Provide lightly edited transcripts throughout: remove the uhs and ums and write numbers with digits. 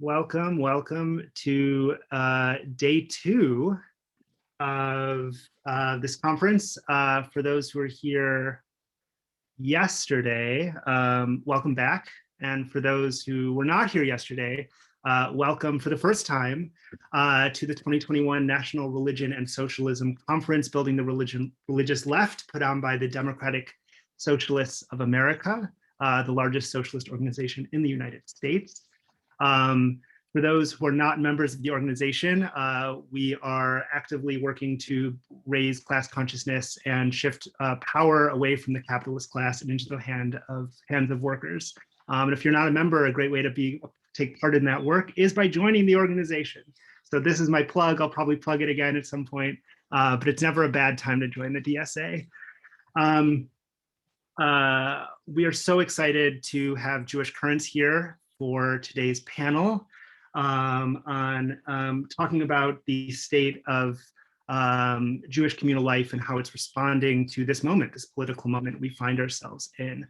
Welcome to day 2 of this conference. For those who were here yesterday, welcome back. And for those who were not here yesterday, welcome for the first time to the 2021 National Religion and Socialism Conference, Building the Religious Left, put on by the Democratic Socialists of America, the largest socialist organization in the United States. For those who are not members of the organization, we are actively working to raise class consciousness and shift power away from the capitalist class and into the hands of workers. And if you're not a member, a great way to take part in that work is by joining the organization. So this is my plug. I'll probably plug it again at some point, but it's never a bad time to join the DSA. We are so excited to have Jewish Currents here for today's panel on talking about the state of Jewish communal life and how it's responding to this moment, this political moment we find ourselves in.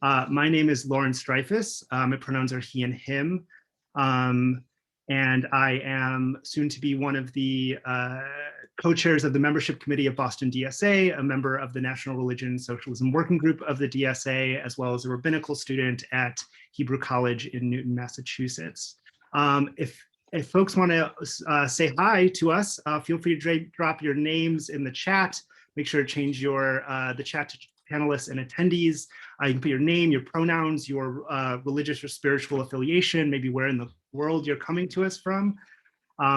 My name is Lawrence Dreyfuss. My pronouns are he and him. And I am soon to be one of the co-chairs of the membership committee of Boston DSA, a member of the National Religion and Socialism Working Group of the DSA, as well as a rabbinical student at Hebrew College in Newton, Massachusetts. If folks want to say hi to us, feel free to drop your names in the chat. Make sure to change the chat to panelists and attendees. You can put your name, your pronouns, your religious or spiritual affiliation, maybe where in the world you're coming to us from.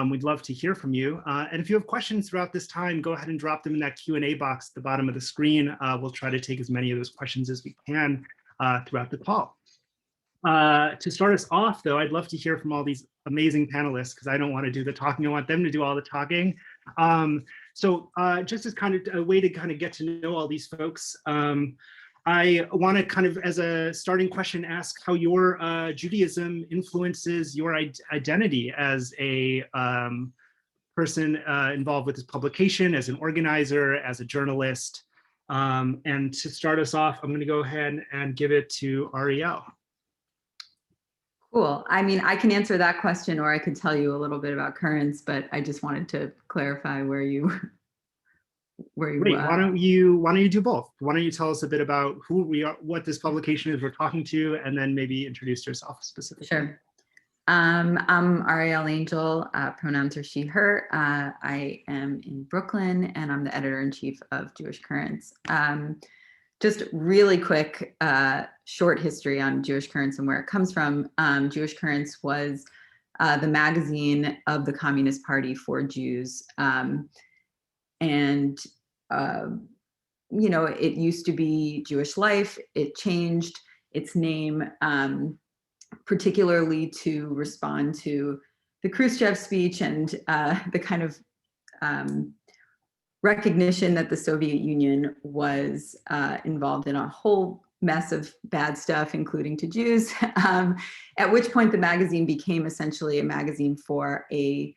We'd love to hear from you. And if you have questions throughout this time, go ahead and drop them in that Q&A box at the bottom of the screen. We'll try to take as many of those questions as we can throughout the call. To start us off, though, I'd love to hear from all these amazing panelists because I don't want to do the talking. I want them to do all the talking. So just as kind of a way to kind of get to know all these folks, I want to kind of, as a starting question, ask how your Judaism influences your identity as a person involved with this publication, as an organizer, as a journalist. And to start us off, I'm going to go ahead and give it to Arielle. Cool. I mean, I can answer that question, or I could tell you a little bit about Currents, but I just wanted to clarify where you Great. Why don't you do both? Why don't you tell us a bit about who we are, what this publication is we're talking to, and then maybe introduce yourself specifically. Sure. I'm Arielle Angel, pronouns are she, her. I am in Brooklyn, and I'm the editor-in-chief of Jewish Currents. Just really quick, short history on Jewish Currents and where it comes from. Jewish Currents was the magazine of the Communist Party for Jews. And, you know, it used to be Jewish Life. It changed its name, particularly to respond to the Khrushchev speech and the kind of recognition that the Soviet Union was involved in a whole mess of bad stuff, including to Jews, at which point the magazine became essentially a magazine for a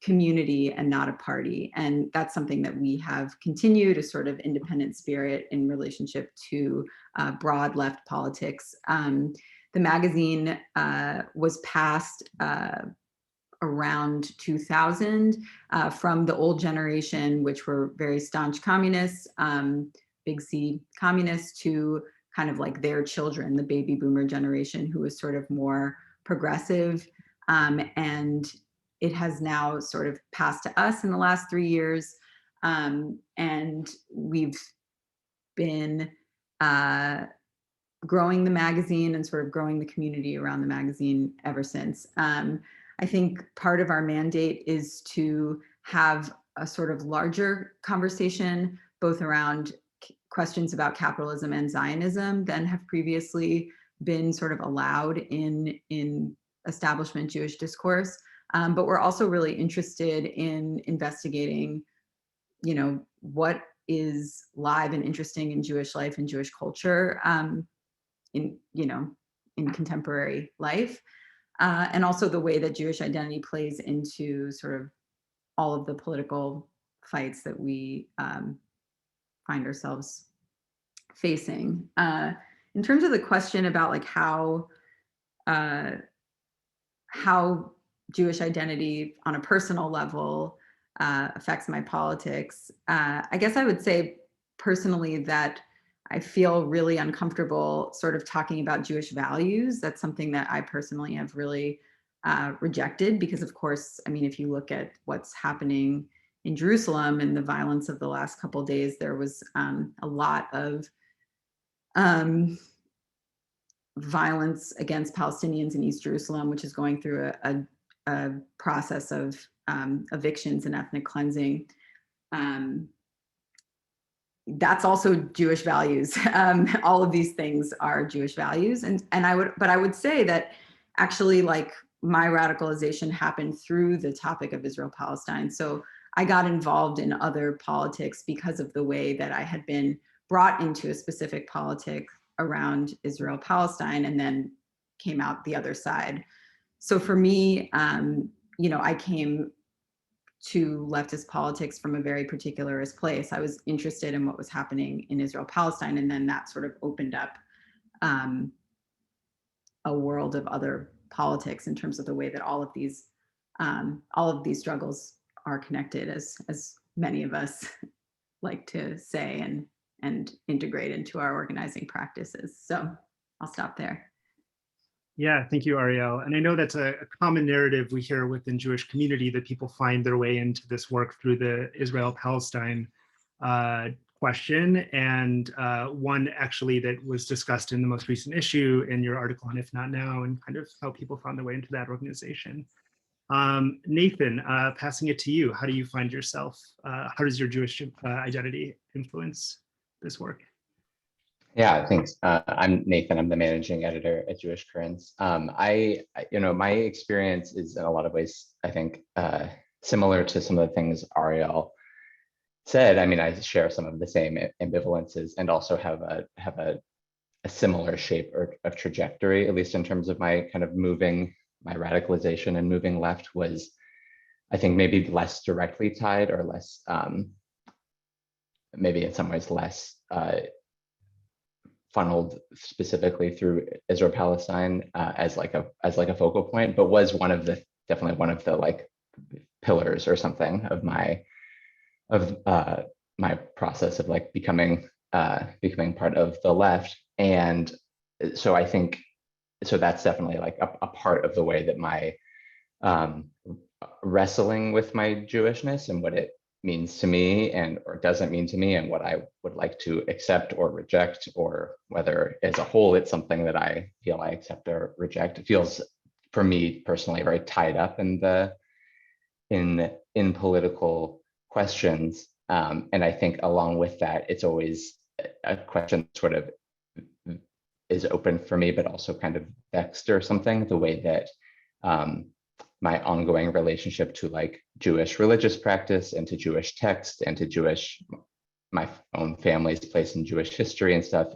community and not a party. And that's something that we have continued, a sort of independent spirit in relationship to broad left politics. The magazine was passed around 2000 from the old generation, which were very staunch communists, big C communists, to kind of like their children, the baby boomer generation, who was sort of more progressive. And it has now sort of passed to us in the last 3 years. And we've been growing the magazine and sort of growing the community around the magazine ever since. I think part of our mandate is to have a sort of larger conversation, both around questions about capitalism and Zionism than have previously been sort of allowed in establishment Jewish discourse. But we're also really interested in investigating, you know, what is live and interesting in Jewish life and Jewish culture in contemporary life. And also the way that Jewish identity plays into sort of all of the political fights that we find ourselves facing. In terms of the question about like how how Jewish identity on a personal level affects my politics. I guess I would say personally that I feel really uncomfortable sort of talking about Jewish values. That's something that I personally have really rejected because, of course, I mean, if you look at what's happening in Jerusalem and the violence of the last couple of days, there was a lot of violence against Palestinians in East Jerusalem, which is going through a process of evictions and ethnic cleansing. That's also Jewish values. All of these things are Jewish values, and I would say that actually, like, my radicalization happened through the topic of Israel-Palestine. So I got involved in other politics because of the way that I had been brought into a specific politic around Israel-Palestine and then came out the other side. So for me, you know, I came to leftist politics from a very particular place. I was interested in what was happening in Israel-Palestine, and then that sort of opened up a world of other politics in terms of the way that all of these struggles are connected, as many of us like to say and integrate into our organizing practices. So I'll stop there. Yeah, thank you, Arielle. And I know that's a common narrative we hear within Jewish community, that people find their way into this work through the Israel-Palestine question. And one actually that was discussed in the most recent issue in your article on If Not Now, and kind of how people found their way into that organization. Nathan, passing it to you. How do you find yourself? How does your Jewish identity influence this work? Yeah, thanks. I'm Nathan. I'm the managing editor at Jewish Currents. You know, my experience is in a lot of ways, I think, similar to some of the things Arielle said. I mean, I share some of the same ambivalences and also have a similar shape of trajectory, at least in terms of my kind of my radicalization and moving left was, I think, maybe less directly tied, or less, maybe in some ways less funneled specifically through Israel-Palestine as like a focal point, but was definitely one of the like pillars or something of my process of like becoming part of the left. And so I think, so that's definitely like a part of the way that my wrestling with my Jewishness and what it means to me or doesn't mean to me, and what I would like to accept or reject, or whether as a whole it's something that I feel I accept or reject. It feels, for me personally, very tied up in political questions. And I think along with that, it's always a question that sort of is open for me, but also kind of vexed or something, the way that my ongoing relationship to like Jewish religious practice and to Jewish text and to my own family's place in Jewish history and stuff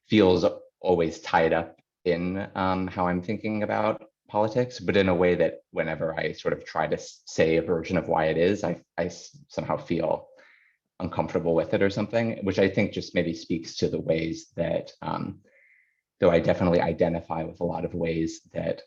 feels always tied up in how I'm thinking about politics, but in a way that whenever I sort of try to say a version of why it is, I somehow feel uncomfortable with it or something, which I think just maybe speaks to the ways that, though I definitely identify with a lot of ways that,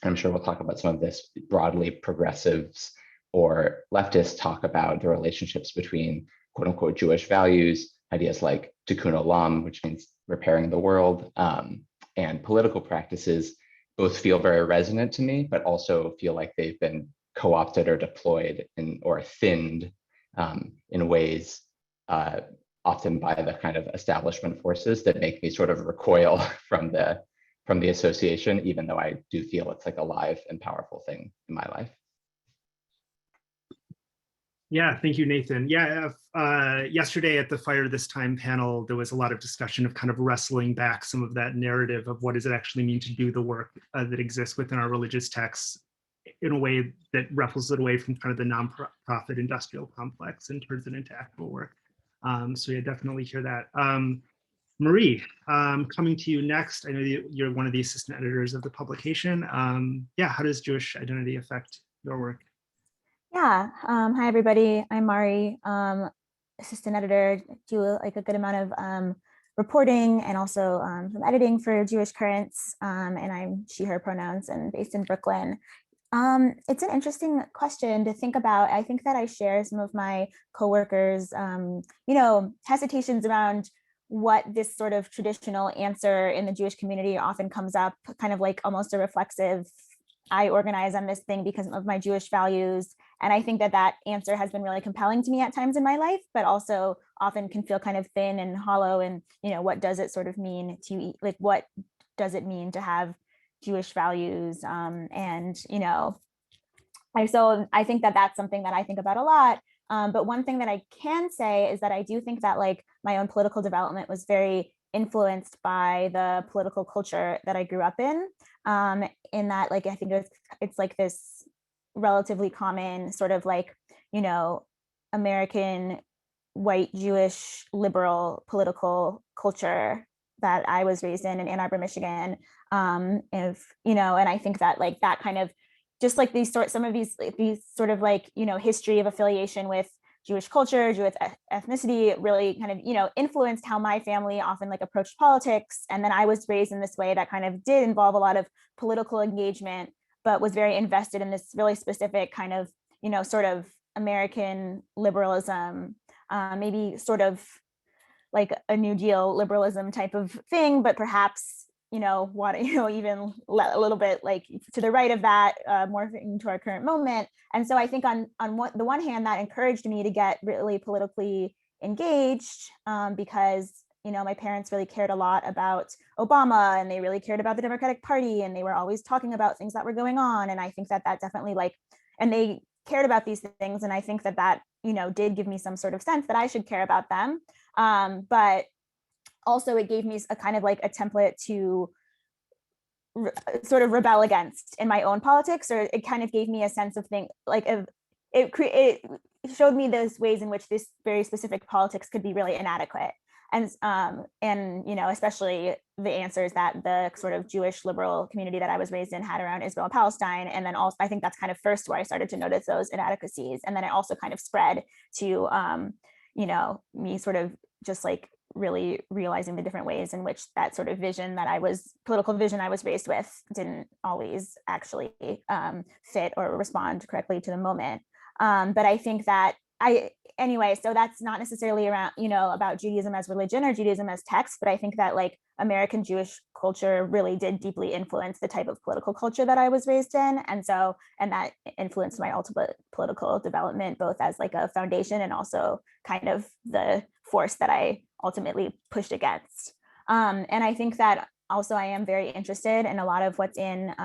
I'm sure we'll talk about some of this, broadly progressives or leftists talk about the relationships between quote unquote Jewish values, ideas like tikkun olam, which means repairing the world, and political practices, both feel very resonant to me, but also feel like they've been co-opted or deployed or thinned in ways often by the kind of establishment forces that make me sort of recoil from the association, even though I do feel it's like a live and powerful thing in my life. Yeah, thank you, Nathan. Yeah, yesterday at the Fire This Time panel, there was a lot of discussion of kind of wrestling back some of that narrative of what does it actually mean to do the work that exists within our religious texts in a way that ruffles it away from kind of the nonprofit industrial complex and turns it into actual work. So yeah, definitely hear that. Marie, coming to you next. I know you're one of the assistant editors of the publication. Yeah, how does Jewish identity affect your work? Yeah, hi everybody. I'm Mari, assistant editor. Do like a good amount of reporting and also some editing for Jewish Currents, and I'm she, her pronouns and based in Brooklyn. It's an interesting question to think about. I think that I share some of my coworkers, hesitations around what this sort of traditional answer in the Jewish community often comes up, kind of like almost a reflexive, I organize on this thing because of my Jewish values. And I think that that answer has been really compelling to me at times in my life, but also often can feel kind of thin and hollow. And, what does it sort of mean to, like, what does it mean to have Jewish values? So I think that that's something that I think about a lot. But one thing that I can say is that I do think that like my own political development was very influenced by the political culture that I grew up in that like I think it's like this relatively common sort of like American white Jewish liberal political culture that I was raised in Ann Arbor, Michigan. And I think that like that kind of just like some of these sort of like history of affiliation with Jewish culture, Jewish ethnicity really kind of influenced how my family often like approached politics. And then I was raised in this way that kind of did involve a lot of political engagement, but was very invested in this really specific kind of sort of American liberalism, maybe sort of like a New Deal liberalism type of thing, but perhaps even a little bit like to the right of that, more into our current moment. And so I think on the one hand, that encouraged me to get really politically engaged because my parents really cared a lot about Obama and they really cared about the Democratic Party and they were always talking about things that were going on. And I think that definitely and they cared about these things. And I think that did give me some sort of sense that I should care about them. But also it gave me a kind of like a template to sort of rebel against in my own politics, or it kind of gave me a sense of thing like it showed me those ways in which this very specific politics could be really inadequate. And especially the answers that the sort of Jewish liberal community that I was raised in had around Israel and Palestine. And then also, I think that's kind of first where I started to notice those inadequacies. And then it also kind of spread to, me sort of just like really realizing the different ways in which that sort of political vision I was raised with didn't always actually fit or respond correctly to the moment. But I think that so that's not necessarily around, about Judaism as religion or Judaism as text, but I think that like American Jewish culture really did deeply influence the type of political culture that I was raised in. And that influenced my ultimate political development, both as like a foundation and also kind of the force that I ultimately pushed against. And I think that also I am very interested in a lot of what's in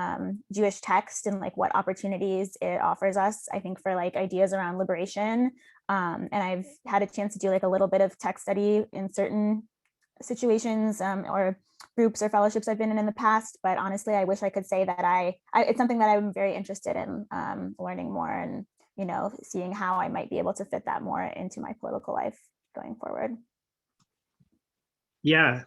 Jewish text and like what opportunities it offers us, I think, for like ideas around liberation. And I've had a chance to do like a little bit of text study in certain situations or groups or fellowships I've been in the past. But honestly, I wish I could say that it's something that I'm very interested in learning more and, seeing how I might be able to fit that more into my political life going forward. Yeah.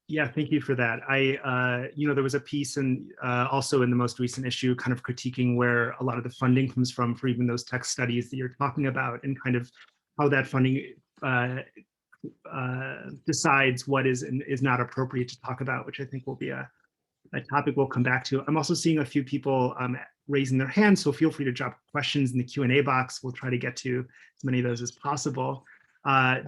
Yeah, thank you for that. There was a piece also in the most recent issue kind of critiquing where a lot of the funding comes from for even those text studies that you're talking about and kind of how that funding decides what is and is not appropriate to talk about, which I think will be a topic we'll come back to. I'm also seeing a few people raising their hands, so feel free to drop questions in the Q&A box. We'll try to get to as many of those as possible.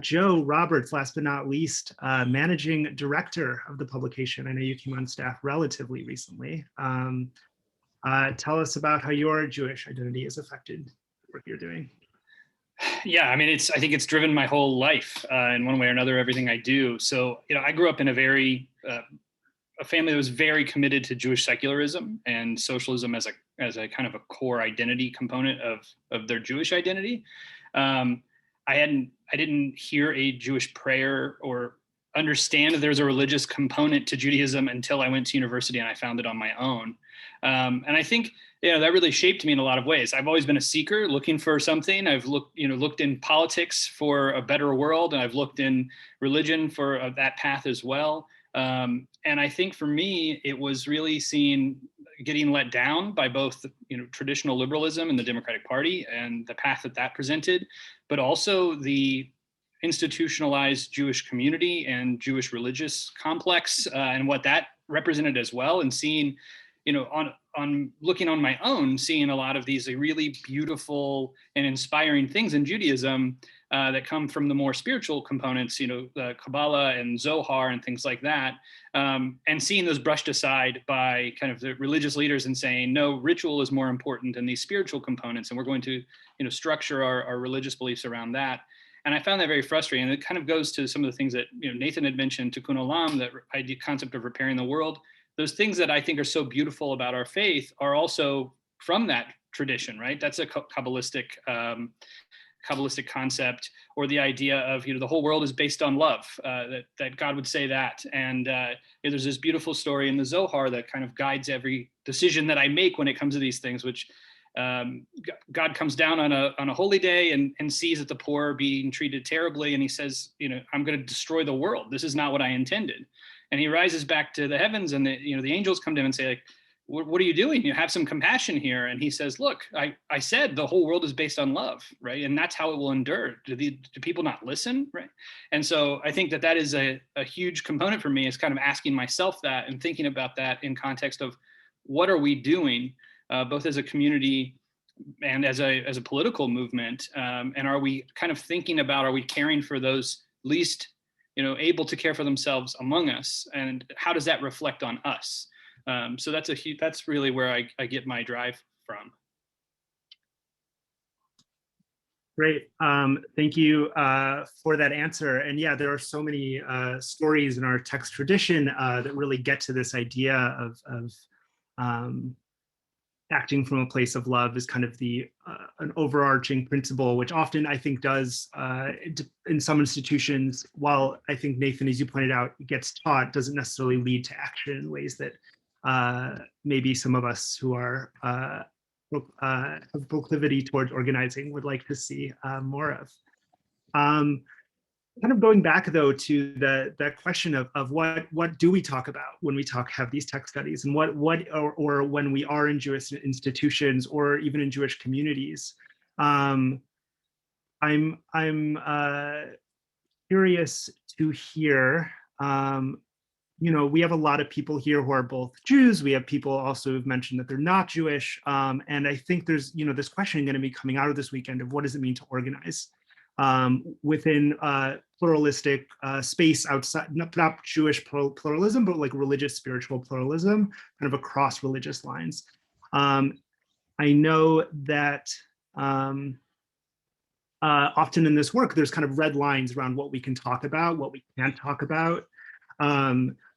Joe Roberts, last but not least, managing director of the publication. I know you came on staff relatively recently. Tell us about how your Jewish identity has affected the work you're doing. Yeah, I mean, I think it's driven my whole life in one way or another, everything I do. So, I grew up in a family that was very committed to Jewish secularism and socialism as a kind of a core identity component of their Jewish identity. I didn't hear a Jewish prayer or understand that there's a religious component to Judaism until I went to university and I found it on my own. And I think, that really shaped me in a lot of ways. I've always been a seeker looking for something. I've looked in politics for a better world, and I've looked in religion for that path as well. And I think for me, it was really getting let down by both, traditional liberalism and the Democratic Party and the path that presented, but also the institutionalized Jewish community and Jewish religious complex, and what that represented as well, and seeing, on looking on my own, seeing a lot of these really beautiful and inspiring things in Judaism that come from the more spiritual components, the Kabbalah and Zohar and things like that, and seeing those brushed aside by kind of the religious leaders and saying, no, ritual is more important than these spiritual components, and we're going to, structure our religious beliefs around that. And I found that very frustrating. And it kind of goes to some of the things that Nathan had mentioned, tikkun olam, that concept of repairing the world. Those things that I think are so beautiful about our faith are also from that tradition, right? That's a Kabbalistic concept, or the idea of, the whole world is based on love, that God would say that. And there's this beautiful story in the Zohar that kind of guides every decision that I make when it comes to these things, which God comes down on a holy day and sees that the poor are being treated terribly. And he says, I'm going to destroy the world. This is not what I intended. And he rises back to the heavens, and the angels come to him and say, like, what are you doing? You have some compassion here. And he says, look, I said the whole world is based on love, right? And that's how it will endure. Do people not listen, right? And so I think that is a huge component for me, is kind of asking myself that and thinking about that in context of what are we doing, both as a community and as a political movement, and are we kind of thinking about, are we caring for those least able to care for themselves among us, and how does that reflect on us? So that's really where I get my drive from. Great, thank you for that answer. And yeah, there are so many stories in our text tradition that really get to this idea of acting from a place of love is kind of an overarching principle, which often I think does in some institutions, while I think, Nathan, as you pointed out, it gets taught, doesn't necessarily lead to action in ways that maybe some of us who are have proclivity towards organizing would like to see more of. Kind of going back though to the question of what do we talk about when we have these text studies, and or when we are in Jewish institutions or even in Jewish communities. I'm curious to hear. We have a lot of people here who are both Jews. We have people also who've mentioned that they're not Jewish, and I think there's this question going to be coming out of this weekend of what does it mean to organize within pluralistic space outside, not Jewish pluralism, but like religious, spiritual pluralism, kind of across religious lines. I know that often in this work, there's kind of red lines around what we can talk about, what we can't talk about.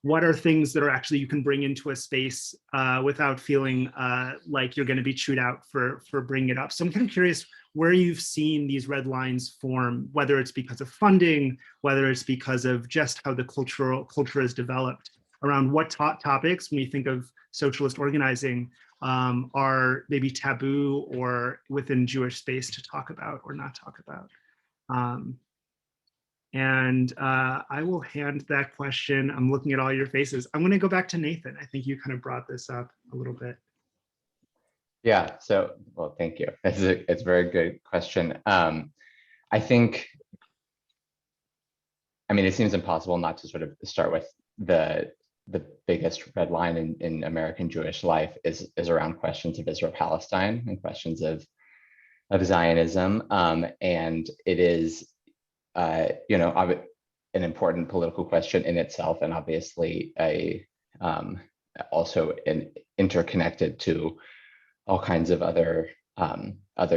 What are things that are actually you can bring into a space without feeling like you're going to be chewed out for bringing it up. So I'm kind of curious where you've seen these red lines form, whether it's because of funding, whether it's because of just how the culture is developed, around what topics, when you think of socialist organizing, are maybe taboo or within Jewish space to talk about or not talk about. And I will hand that question. I'm looking at all your faces. I'm going to go back to Nathan. I think you kind of brought this up a little bit. Yeah, so, well, thank you. It's a very good question. I think, it seems impossible not to sort of start with the biggest red line in American Jewish life is around questions of Israel-Palestine and questions of Zionism. And it is, an important political question in itself, and obviously also interconnected to all kinds of other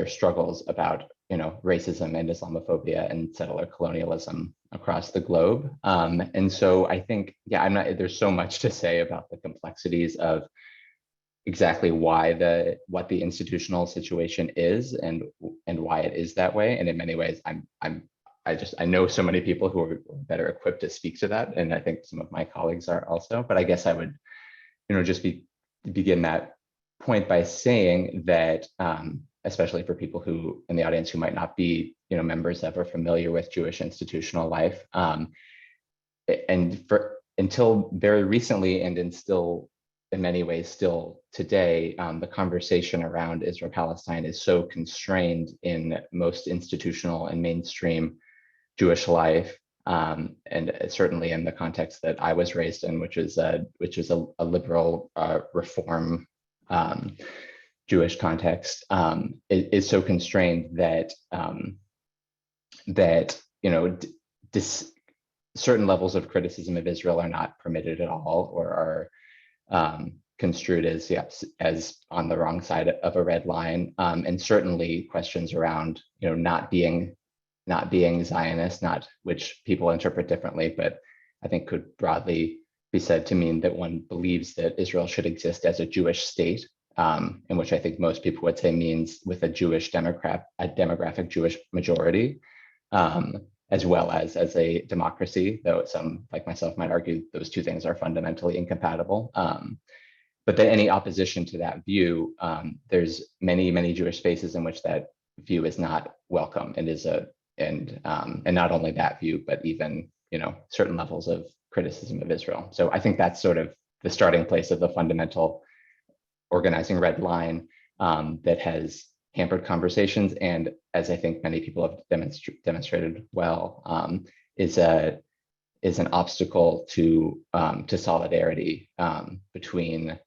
struggles about racism and Islamophobia and settler colonialism across the globe. And so I think, there's so much to say about the complexities of exactly what the institutional situation is and why it is that way. And in many ways, I know so many people who are better equipped to speak to that, and I think some of my colleagues are also. But I guess I would, just begin that point by saying that, especially for people who in the audience who might not be, members of or familiar with Jewish institutional life, and until very recently, and in many ways still today, the conversation around Israel-Palestine is so constrained in most institutional and mainstream Jewish life, and certainly in the context that I was raised in, which is a liberal reform Jewish context, is so constrained that certain levels of criticism of Israel are not permitted at all, or are construed as on the wrong side of a red line, and certainly questions around not being Zionist, which people interpret differently, but I think could broadly be said to mean that one believes that Israel should exist as a Jewish state, in which I think most people would say means with a demographic Jewish majority, as well as a democracy, though some like myself might argue those two things are fundamentally incompatible. But that any opposition to that view, there's many Jewish spaces in which that view is not welcome, and not only that view, but even certain levels of criticism of Israel. So I think that's sort of the starting place of the fundamental organizing red line that has hampered conversations, and as I think many people have demonstrated well, is an obstacle to solidarity between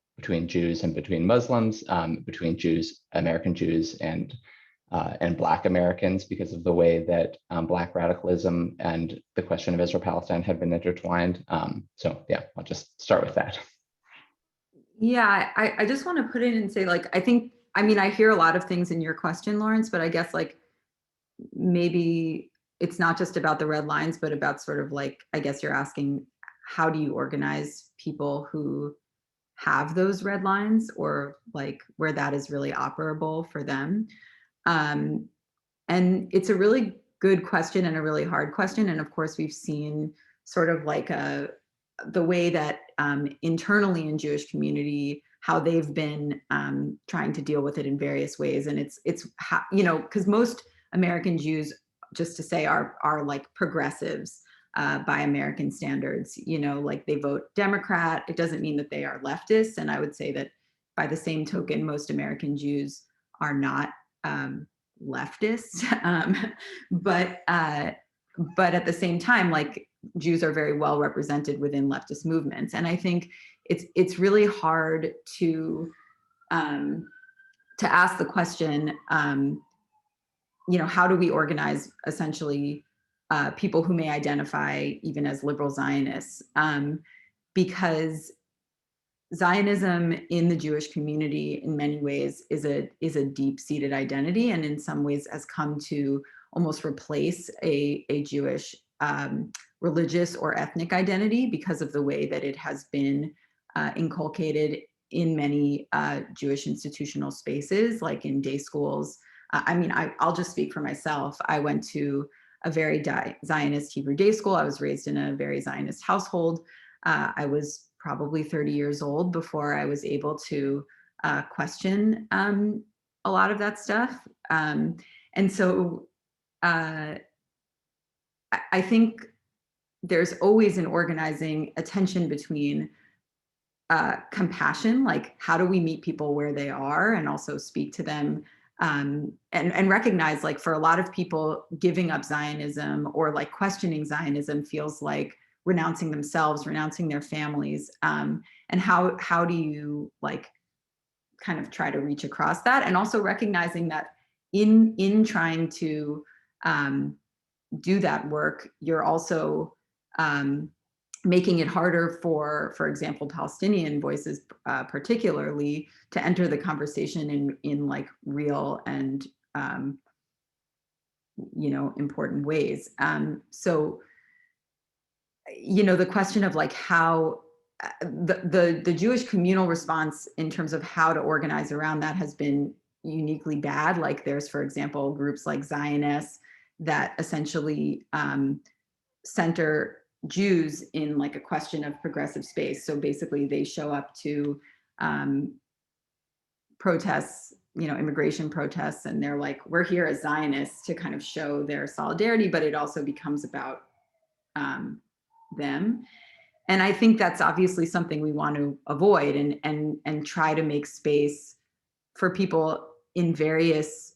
Jews and between Muslims, between American Jews and Black Americans, because of the way that Black radicalism and the question of Israel-Palestine have been intertwined. So yeah, I'll just start with that. Yeah, I just want to put in and say, like, I hear a lot of things in your question, Lawrence, but I guess like maybe it's not just about the red lines, but about sort of like, I guess you're asking, how do you organize people who have those red lines, or like where that is really operable for them? And it's a really good question and a really hard question. And of course, we've seen sort of like the way that internally in Jewish community, how they've been trying to deal with it in various ways. And it's because most American Jews, just to say, are like progressives by American standards. Like they vote Democrat. It doesn't mean that they are leftists. And I would say that by the same token, most American Jews are not leftists. But at the same time, like, Jews are very well represented within leftist movements. And I think it's really hard to ask the question, how do we organize essentially people who may identify even as liberal Zionists? Because Zionism in the Jewish community in many ways is a deep-seated identity, and in some ways has come to almost replace a Jewish religious or ethnic identity, because of the way that it has been inculcated in many Jewish institutional spaces, like in day schools. I'll just speak for myself. I went to a very Zionist Hebrew day school. I was raised in a very Zionist household. I was probably 30 years old before I was able to question a lot of that stuff. And so I think there's always an organizing attention between compassion, like how do we meet people where they are and also speak to them, and recognize, like, for a lot of people, giving up Zionism or like questioning Zionism feels like renouncing themselves, renouncing their families. And how do you like kind of try to reach across that, and also recognizing that in trying to do that work, you're also making it harder for example, Palestinian voices particularly to enter the conversation in like real and important ways. So the question of like how the Jewish communal response in terms of how to organize around that has been uniquely bad. Like there's, for example, groups like Zionists that essentially center Jews in like a question of progressive space. So basically they show up to protests, immigration protests, and they're like, we're here as Zionists to kind of show their solidarity, but it also becomes about them. And I think that's obviously something we want to avoid, and try to make space for people in various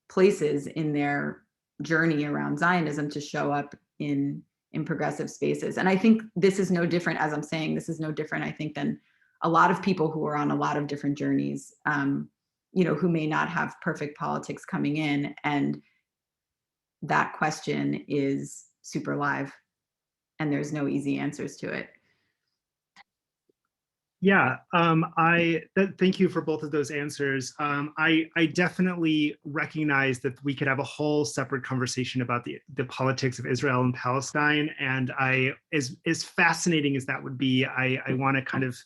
places in their journey around Zionism to show up in progressive spaces. And I think this is no different, as I'm saying, this is no different, I think, than a lot of people who are on a lot of different journeys, you know, who may not have perfect politics coming in. And that question is super live and there's no easy answers to it. Yeah, thank you for both of those answers. I definitely recognize that we could have a whole separate conversation about the politics of Israel and Palestine. And as fascinating as that would be, I want to kind of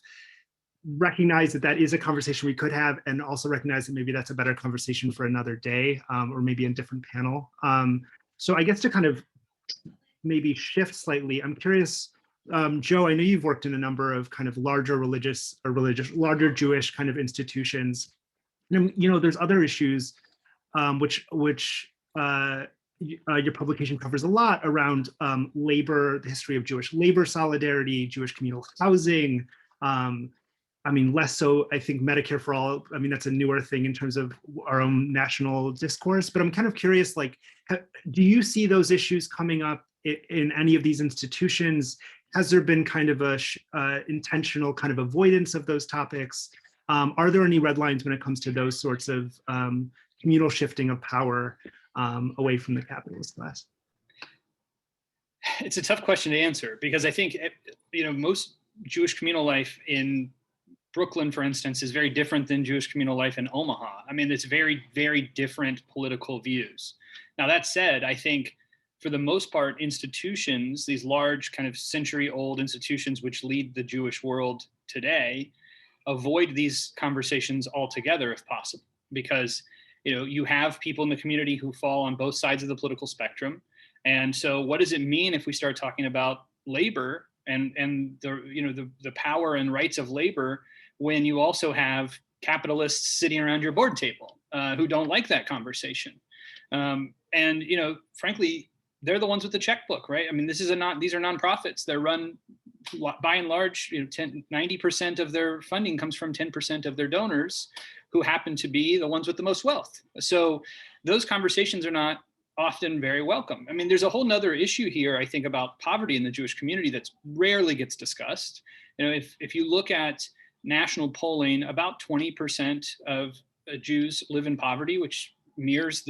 recognize that that is a conversation we could have, and also recognize that maybe that's a better conversation for another day, or maybe a different panel. So I guess to kind of maybe shift slightly, I'm curious, Joe, I know you've worked in a number of kind of larger larger Jewish kind of institutions. And, you know, there's other issues which your publication covers a lot around labor, the history of Jewish labor solidarity, Jewish communal housing. I mean, less so, I think, Medicare for all. I mean, that's a newer thing in terms of our own national discourse. But I'm kind of curious, like, do you see those issues coming up in any of these institutions? Has there been kind of a intentional kind of avoidance of those topics? Are there any red lines when it comes to those sorts of communal shifting of power away from the capitalist class? It's a tough question to answer, because I think, you know, most Jewish communal life in Brooklyn, for instance, is very different than Jewish communal life in Omaha. I mean, it's very, very different political views. Now, that said, I think for the most part, institutions, these large kind of century-old institutions which lead the Jewish world today, avoid these conversations altogether if possible, because, you know, you have people in the community who fall on both sides of the political spectrum. And so what does it mean if we start talking about labor and the, you know, the power and rights of labor, when you also have capitalists sitting around your board table who don't like that conversation? And, you know, frankly, they're the ones with the checkbook, right? I mean, these are nonprofits. They're run, by and large, you know, 90% of their funding comes from 10% of their donors, who happen to be the ones with the most wealth. So those conversations are not often very welcome. I mean, there's a whole nother issue here, I think, about poverty in the Jewish community that's rarely gets discussed. You know, if you look at national polling, about 20% of Jews live in poverty, which mirrors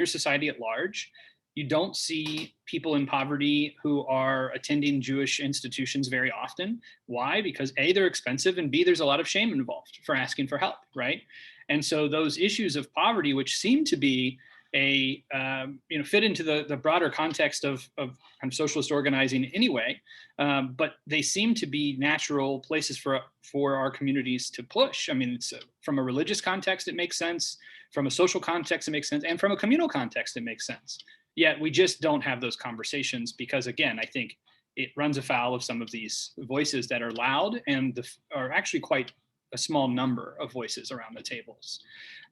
society at large. You don't see people in poverty who are attending Jewish institutions very often. Why? Because A, they're expensive, and B, there's a lot of shame involved for asking for help, right? And so those issues of poverty, which seem to be fit into the broader context of kind of socialist organizing anyway, but they seem to be natural places for our communities to push. I mean, it's from a religious context, it makes sense. From a social context, it makes sense. And from a communal context, it makes sense. Yet we just don't have those conversations because, again, I think it runs afoul of some of these voices that are loud and are actually quite a small number of voices around the tables.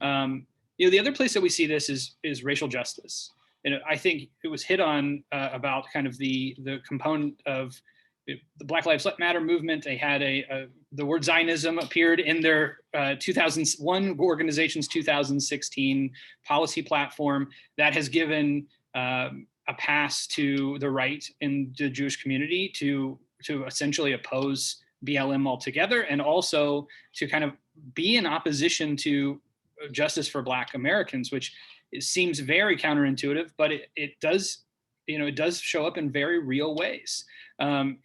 You know, the other place that we see this is racial justice. And I think it was hit on about kind of the component of the Black Lives Matter movement. They had the word Zionism appeared in their 2001 organization's 2016 policy platform that has given a pass to the right in the Jewish community to essentially oppose BLM altogether, and also to kind of be in opposition to justice for Black Americans, which it seems very counterintuitive, but it does show up in very real ways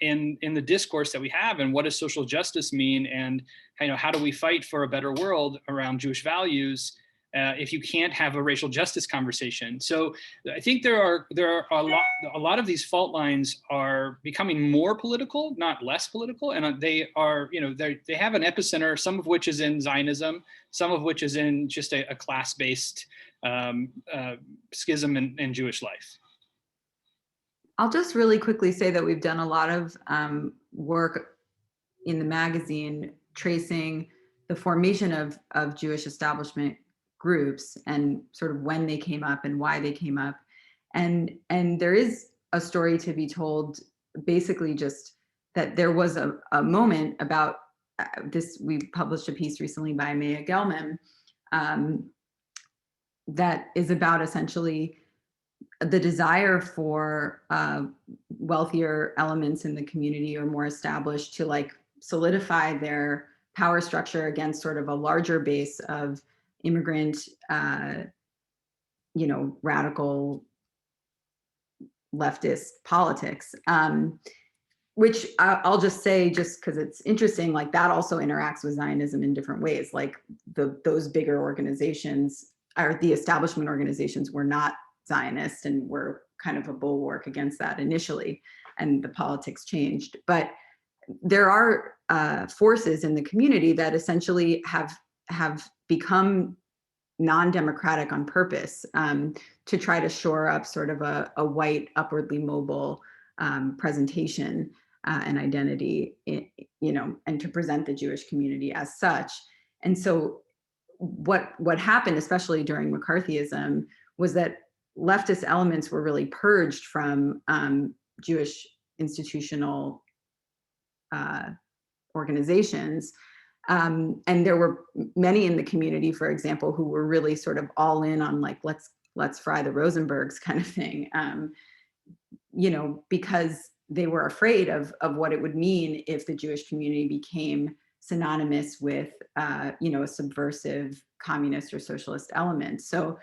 in the discourse that we have. And what does social justice mean? And how do we fight for a better world around Jewish values if you can't have a racial justice conversation? So I think there are a lot of these fault lines are becoming more political, not less political, and they are, they have an epicenter, some of which is in Zionism, some of which is in just a class-based schism in Jewish life. I'll just really quickly say that we've done a lot of work in the magazine tracing the formation of Jewish establishment groups and sort of when they came up and why they came up. And there is a story to be told, basically just that there was a moment about this. We published a piece recently by Maya Gelman that is about essentially the desire for wealthier elements in the community or more established to like solidify their power structure against sort of a larger base of immigrant, radical leftist politics, which I'll just say, just because it's interesting, like that also interacts with Zionism in different ways. Like those bigger organizations, or the establishment organizations, were not Zionist and were kind of a bulwark against that initially, and the politics changed. But there are forces in the community that essentially have become non-democratic on purpose, to try to shore up sort of a white, upwardly mobile presentation and identity, and to present the Jewish community as such. And so what happened, especially during McCarthyism, was that leftist elements were really purged from Jewish institutional organizations. And there were many in the community, for example, who were really sort of all in on like, let's fry the Rosenbergs kind of thing, because they were afraid of what it would mean if the Jewish community became synonymous with, a subversive communist or socialist element. So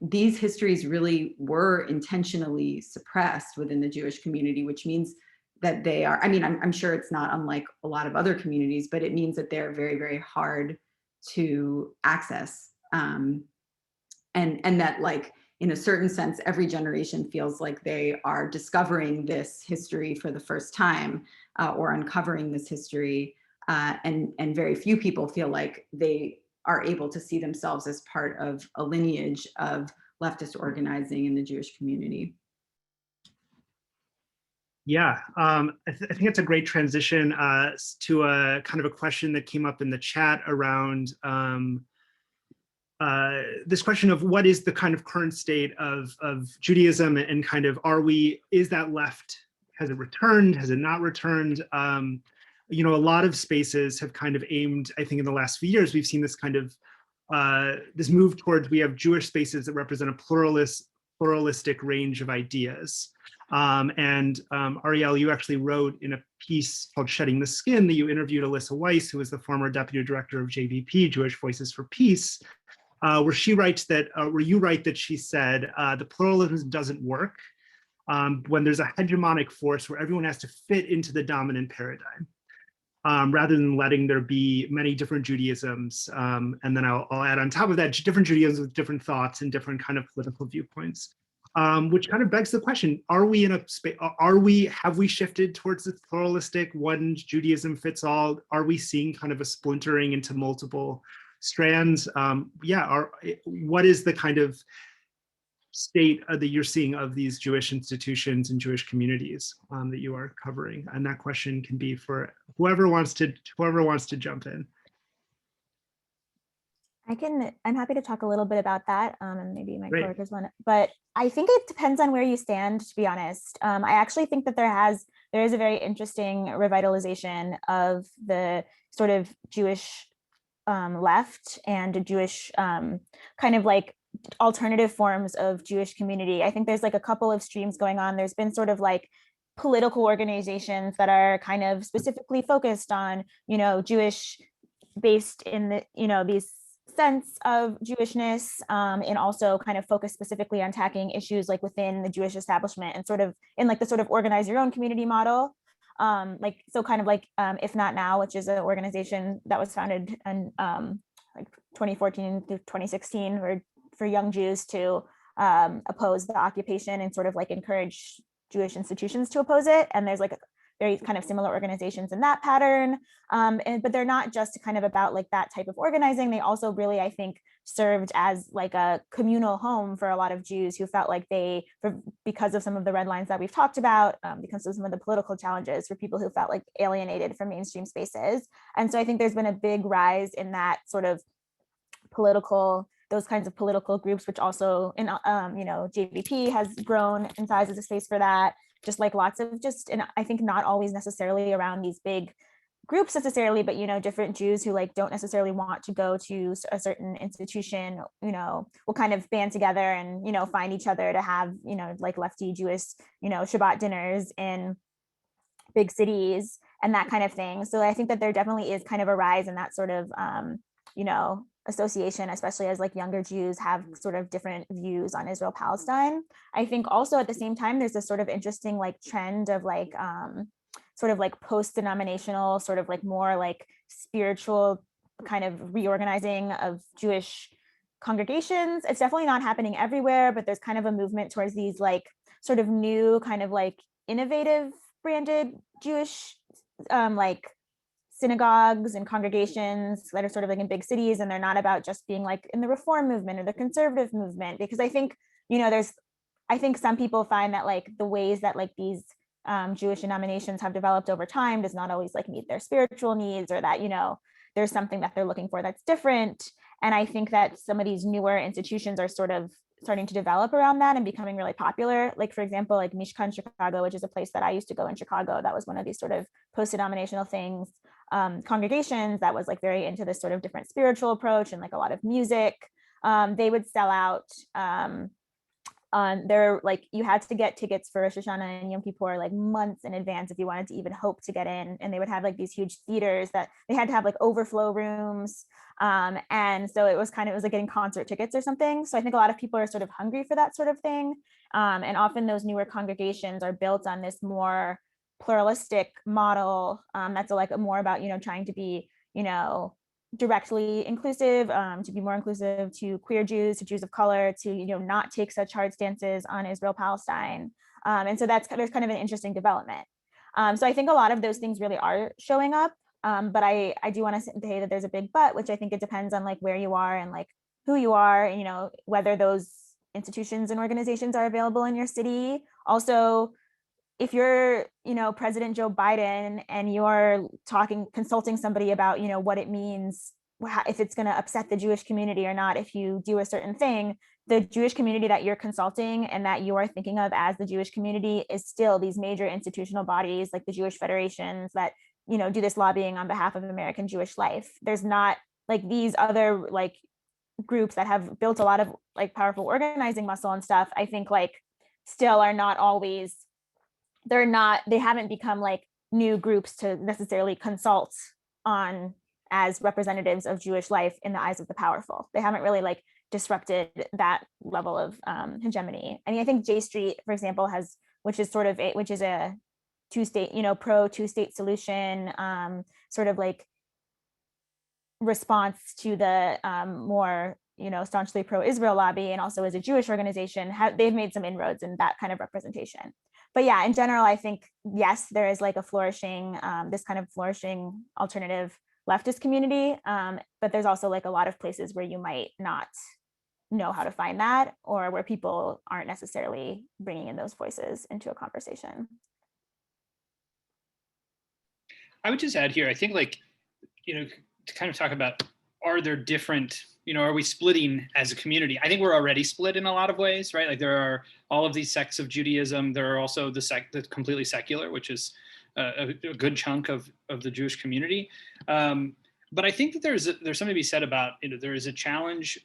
these histories really were intentionally suppressed within the Jewish community, which means that they are, I'm sure it's not unlike a lot of other communities, but it means that they're very, very hard to access. And that, like, in a certain sense, every generation feels like they are discovering this history for the first time, or uncovering this history. And very few people feel like they are able to see themselves as part of a lineage of leftist organizing in the Jewish community. Yeah, I think it's a great transition to a kind of a question that came up in the chat around this question of what is the kind of current state of Judaism, and kind of is that left, has it returned, has it not returned? A lot of spaces have kind of aimed, I think in the last few years, we've seen this kind of, this move towards, we have Jewish spaces that represent a pluralistic range of ideas. Arielle, you actually wrote in a piece called Shedding the Skin that you interviewed Alyssa Weiss, who was the former deputy director of JVP, Jewish Voices for Peace, where you write that she said, the pluralism doesn't work when there's a hegemonic force where everyone has to fit into the dominant paradigm, rather than letting there be many different Judaisms. And then I'll add on top of that, different Judaisms with different thoughts and different kind of political viewpoints. Which kind of begs the question, are we in a space, have we shifted towards this pluralistic one Judaism fits all? Are we seeing kind of a splintering into multiple strands? What is the kind of state that you're seeing of these Jewish institutions and Jewish communities that you are covering? And that question can be for whoever wants to jump in. I'm happy to talk a little bit about that, and maybe my coworkers want to, but I think it depends on where you stand, to be honest. I actually think that there is a very interesting revitalization of the sort of Jewish left and a Jewish kind of like alternative forms of Jewish community. I think there's like a couple of streams going on. There's been sort of like political organizations that are kind of specifically focused on, Jewish based in the, these sense of Jewishness, and also kind of focus specifically on tackling issues like within the Jewish establishment and sort of in like the sort of organize your own community model. If Not Now, which is an organization that was founded in like 2014 through 2016 for young Jews to oppose the occupation and sort of like encourage Jewish institutions to oppose it. And there's like very kind of similar organizations in that pattern. But they're not just kind of about like that type of organizing. They also really, I think, served as like a communal home for a lot of Jews who felt like because of some of the red lines that we've talked about, because of some of the political challenges, for people who felt like alienated from mainstream spaces. And so I think there's been a big rise in that sort of those kinds of political groups, which also in JVP has grown in size as a space for that. Just like lots of and I think not always necessarily around these big groups necessarily, but, you know, different Jews who like don't necessarily want to go to a certain institution, you know, will kind of band together and, you know, find each other to have, you know, like lefty Jewish, you know, Shabbat dinners in big cities and that kind of thing. So I think that there definitely is kind of a rise in that sort of, you know, association, especially as like younger Jews have sort of different views on Israel Palestine. I think also at the same time, there's this sort of interesting like trend of like, sort of like post-denominational, sort of like more like spiritual kind of reorganizing of Jewish congregations. It's definitely not happening everywhere, but there's kind of a movement towards these like sort of new kind of like innovative branded Jewish like synagogues and congregations that are sort of like in big cities, and they're not about just being like in the reform movement or the conservative movement, because I think, you know, I think some people find that like the ways that like these Jewish denominations have developed over time does not always like meet their spiritual needs, or that, you know, there's something that they're looking for that's different. And I think that some of these newer institutions are sort of starting to develop around that and becoming really popular. Like, for example, like Mishkan Chicago, which is a place that I used to go in Chicago. That was one of these sort of post-denominational things, congregations that was like very into this sort of different spiritual approach and like a lot of music. They would sell out. They're like, you had to get tickets for Rosh Hashanah and Yom Kippur like months in advance if you wanted to even hope to get in. And they would have like these huge theaters that they had to have like overflow rooms. And so it was like getting concert tickets or something. So I think a lot of people are sort of hungry for that sort of thing. And often those newer congregations are built on this more pluralistic model that's like more about, you know, trying to be, you know, directly inclusive, to be more inclusive to queer Jews, to Jews of color, to, you know, not take such hard stances on Israel Palestine. And so there's kind of an interesting development. So I think a lot of those things really are showing up. But I do want to say that there's a big but, which I think it depends on like where you are and like who you are, and, you know, whether those institutions and organizations are available in your city. Also, if you're, you know, President Joe Biden and you're consulting somebody about, you know, what it means, if it's going to upset the Jewish community or not, if you do a certain thing, the Jewish community that you're consulting and that you are thinking of as the Jewish community is still these major institutional bodies like the Jewish federations that, you know, do this lobbying on behalf of American Jewish life. There's not like these other like groups that have built a lot of like powerful organizing muscle and stuff. I think like still are not always, they haven't become like new groups to necessarily consult on as representatives of Jewish life in the eyes of the powerful. They haven't really like disrupted that level of hegemony. I mean, I think J Street, for example, which is a two-state, you know, pro two-state solution, sort of like response to the more, you know, staunchly pro-Israel lobby, and also as a Jewish organization, they've made some inroads in that kind of representation. But yeah, in general, I think, yes, there is like a flourishing, this kind of flourishing alternative leftist community. But there's also like a lot of places where you might not know how to find that, or where people aren't necessarily bringing in those voices into a conversation. I would just add here, I think like, you know, to kind of talk about, are there different, you know, are we splitting as a community? I think we're already split in a lot of ways, right? Like there are all of these sects of Judaism. There are also the sect that's completely secular, which is a good chunk of the Jewish community. But I think that there's something to be said about, you know, there is a challenge.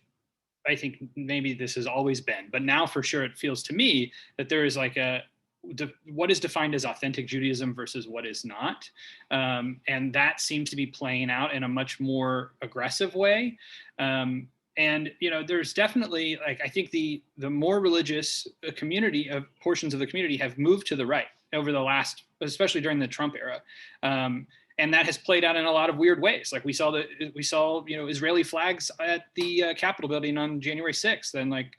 I think maybe this has always been, but now for sure it feels to me that there is like what is defined as authentic Judaism versus what is not. And that seems to be playing out in a much more aggressive way. And, you know, there's definitely like, I think the more religious community of portions of the community have moved to the right over the last, especially during the Trump era. And that has played out in a lot of weird ways. Like we saw, you know, Israeli flags at the Capitol building on January 6th. And like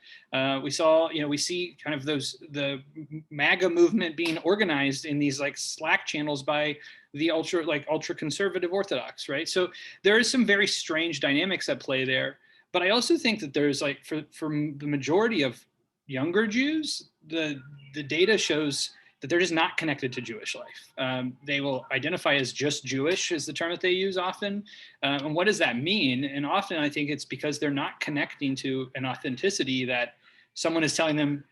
we see kind of the MAGA movement being organized in these like Slack channels by the ultra conservative Orthodox, right? So there is some very strange dynamics at play there. But I also think that there's like, for the majority of younger Jews, the data shows that they're just not connected to Jewish life. They will identify as just Jewish is the term that they use often. And what does that mean? And often I think it's because they're not connecting to an authenticity that someone is telling them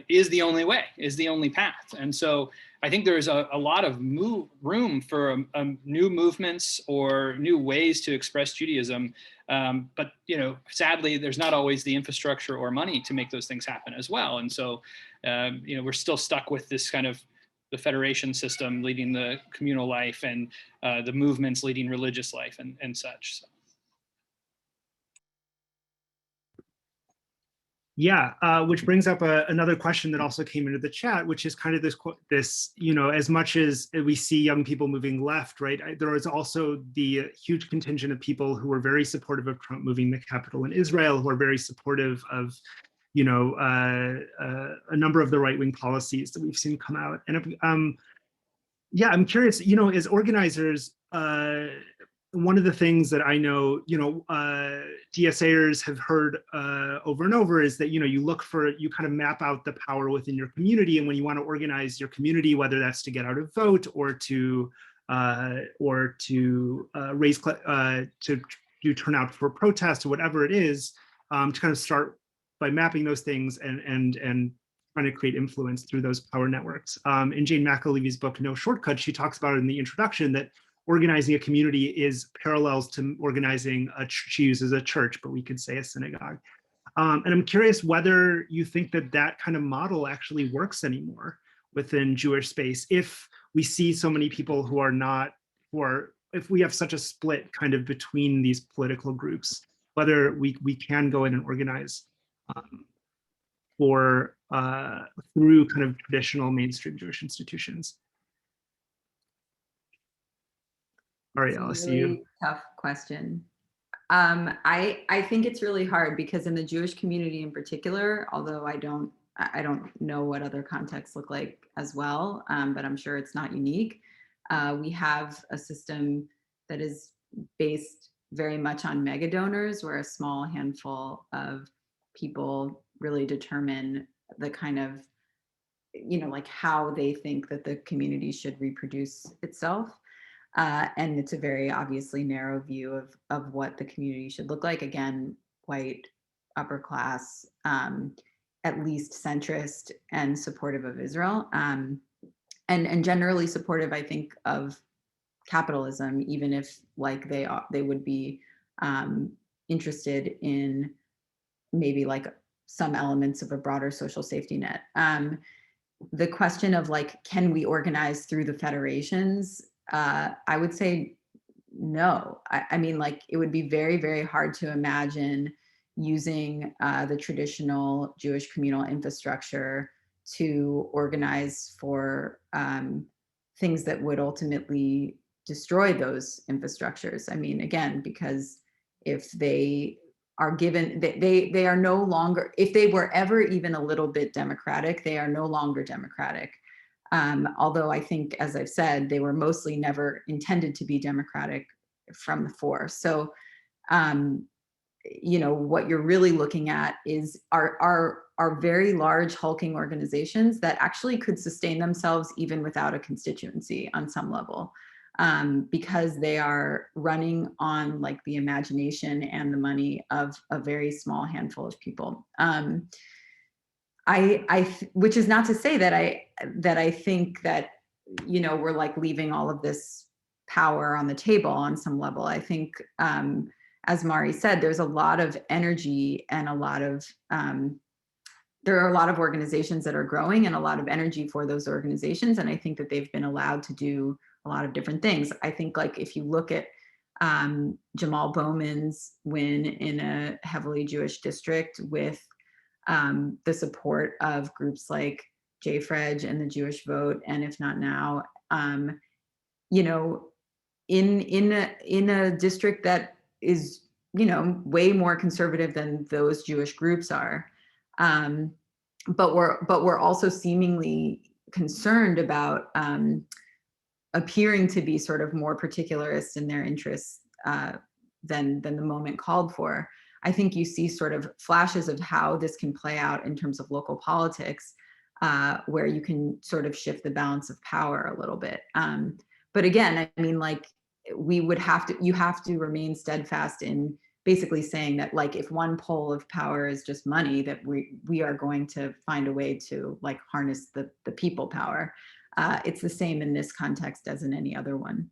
is the only way, is the only path. And so I think there's a lot of room for new movements or new ways to express Judaism. But sadly, there's not always the infrastructure or money to make those things happen as well. And so we're still stuck with this kind of the federation system leading the communal life and the movements leading religious life and such. So. Yeah, which brings up another question that also came into the chat, which is kind of this, as much as we see young people moving left, right, there is also the huge contingent of people who are very supportive of Trump moving the capital in Israel, who are very supportive of, a number of the right-wing policies that we've seen come out. And yeah, I'm curious, as organizers, one of the things that I know, DSAers have heard over and over is that, you kind of map out the power within your community. And when you want to organize your community, whether that's to get out a vote or to raise, to do turnout for protests or whatever it is, to kind of start by mapping those things and trying to create influence through those power networks. In Jane McAlevy's book, No Shortcuts, she talks about it in the introduction that organizing a community is parallels to organizing she uses a church, but we could say a synagogue. And I'm curious whether you think that kind of model actually works anymore within Jewish space, if we see so many people if we have such a split kind of between these political groups, whether we can go in and organize through kind of traditional mainstream Jewish institutions. Arielle, I see you. Tough question. I think it's really hard because in the Jewish community in particular, although I don't know what other contexts look like as well, but I'm sure it's not unique. We have a system that is based very much on mega donors, where a small handful of people really determine the kind of, like how they think that the community should reproduce itself. And it's a very obviously narrow view of what the community should look like. Again, white, upper class, at least centrist and supportive of Israel, and generally supportive, I think, of capitalism, even if like they would be interested in maybe like some elements of a broader social safety net. The question of like, can we organize through the federations? I would say no. I mean, like, it would be very, very hard to imagine using the traditional Jewish communal infrastructure to organize for things that would ultimately destroy those infrastructures. I mean, again, because if they are given, they are no longer, if they were ever even a little bit democratic, they are no longer democratic. Although I think, as I've said, they were mostly never intended to be democratic from the fore. So, what you're really looking at is are very large hulking organizations that actually could sustain themselves even without a constituency on some level, because they are running on like the imagination and the money of a very small handful of people. Which is not to say that I think that, we're like leaving all of this power on the table on some level. I think, as Mari said, there's a lot of energy and there are a lot of organizations that are growing and a lot of energy for those organizations. And I think that they've been allowed to do a lot of different things. I think like if you look at Jamal Bowman's win in a heavily Jewish district with the support of groups like JFREJ and the Jewish Vote, and If Not Now, in a district that is, way more conservative than those Jewish groups are, but we're also seemingly concerned about appearing to be sort of more particularist in their interests than the moment called for. I think you see sort of flashes of how this can play out in terms of local politics, where you can sort of shift the balance of power a little bit. But again, I mean, like you have to remain steadfast in basically saying that like if one pole of power is just money, that we are going to find a way to like harness the people power. It's the same in this context as in any other one.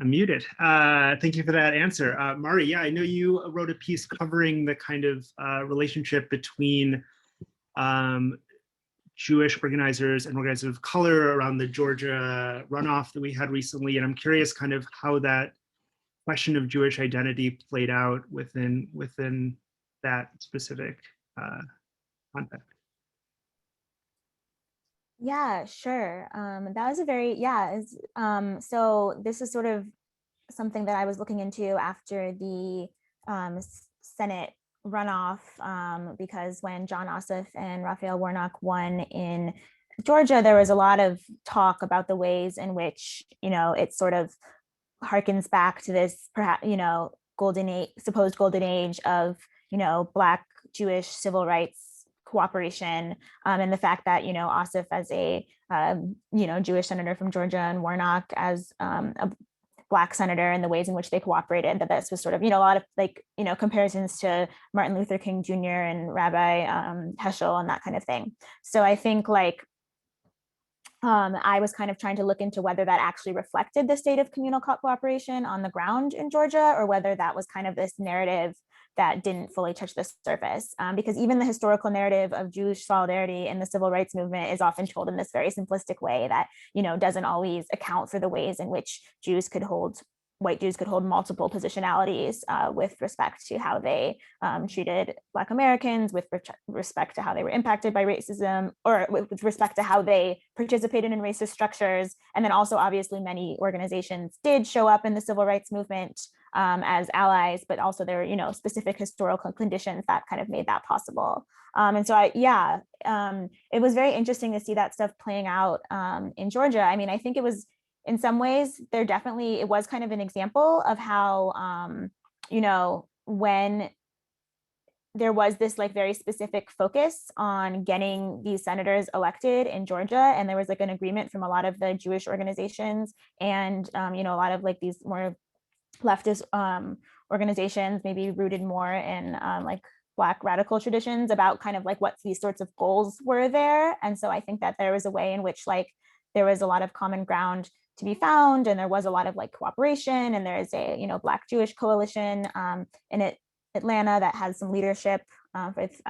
I'm muted. Thank you for that answer. Mari, yeah, I know you wrote a piece covering the kind of relationship between Jewish organizers and organizers of color around the Georgia runoff that we had recently. And I'm curious kind of how that question of Jewish identity played out within that specific context. Yeah, sure. That was a very, yeah. So this is sort of something that I was looking into after the Senate runoff, because when John Ossoff and Raphael Warnock won in Georgia, there was a lot of talk about the ways in which, it sort of harkens back to this, perhaps, supposed golden age of, Black Jewish civil rights cooperation, and the fact that, Ossoff as a, Jewish senator from Georgia and Warnock as a Black senator, and the ways in which they cooperated, that this was sort of, a lot of like, comparisons to Martin Luther King Jr. and Rabbi Heschel and that kind of thing. So I think like, I was kind of trying to look into whether that actually reflected the state of communal cooperation on the ground in Georgia, or whether that was kind of this narrative that didn't fully touch the surface. Because even the historical narrative of Jewish solidarity in the civil rights movement is often told in this very simplistic way that, doesn't always account for the ways in which white Jews could hold multiple positionalities with respect to how they treated Black Americans, with respect to how they were impacted by racism, or with respect to how they participated in racist structures. And then also, obviously, many organizations did show up in the civil rights movement as allies, but also there were, specific historical conditions that kind of made that possible. And so it was very interesting to see that stuff playing out in Georgia. I mean, I think it was, in some ways, it was kind of an example of how, when there was this like very specific focus on getting these senators elected in Georgia, and there was like an agreement from a lot of the Jewish organizations and, a lot of like these more leftist organizations, maybe rooted more in like Black radical traditions, about kind of like what these sorts of goals were there. And so I think that there was a way in which like there was a lot of common ground to be found, and there was a lot of like cooperation, and there is a Black Jewish coalition in Atlanta that has some leadership with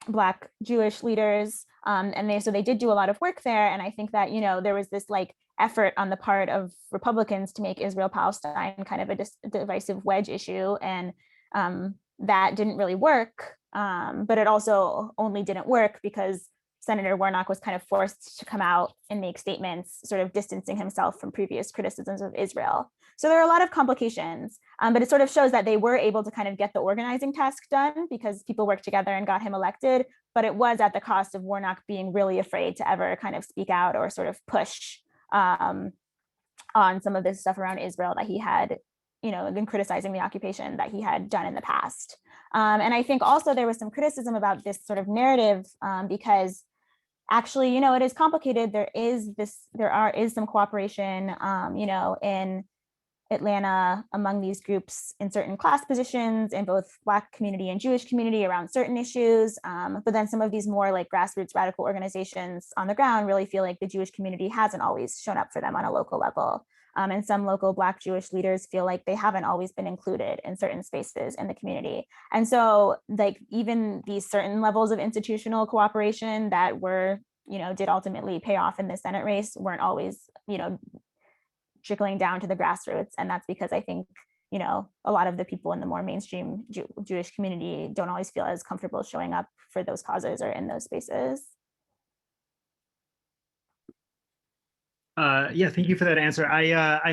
Black Jewish leaders, and they did do a lot of work there. And I think that there was this like effort on the part of Republicans to make Israel-Palestine kind of a divisive wedge issue, and that didn't really work. But it also only didn't work because Senator Warnock was kind of forced to come out and make statements sort of distancing himself from previous criticisms of Israel. So there are a lot of complications, but it sort of shows that they were able to kind of get the organizing task done because people worked together and got him elected, but it was at the cost of Warnock being really afraid to ever kind of speak out or sort of push on some of this stuff around Israel that he had, been criticizing the occupation that he had done in the past. And I think also there was some criticism about this sort of narrative because actually, it is complicated. There is some cooperation, in Atlanta among these groups in certain class positions in both Black community and Jewish community around certain issues. But then some of these more like grassroots radical organizations on the ground really feel like the Jewish community hasn't always shown up for them on a local level. And some local Black Jewish leaders feel like they haven't always been included in certain spaces in the community. And so like even these certain levels of institutional cooperation that were, did ultimately pay off in the Senate race weren't always, trickling down to the grassroots. And that's because I think, a lot of the people in the more mainstream Jewish community don't always feel as comfortable showing up for those causes or in those spaces. Yeah, thank you for that answer. I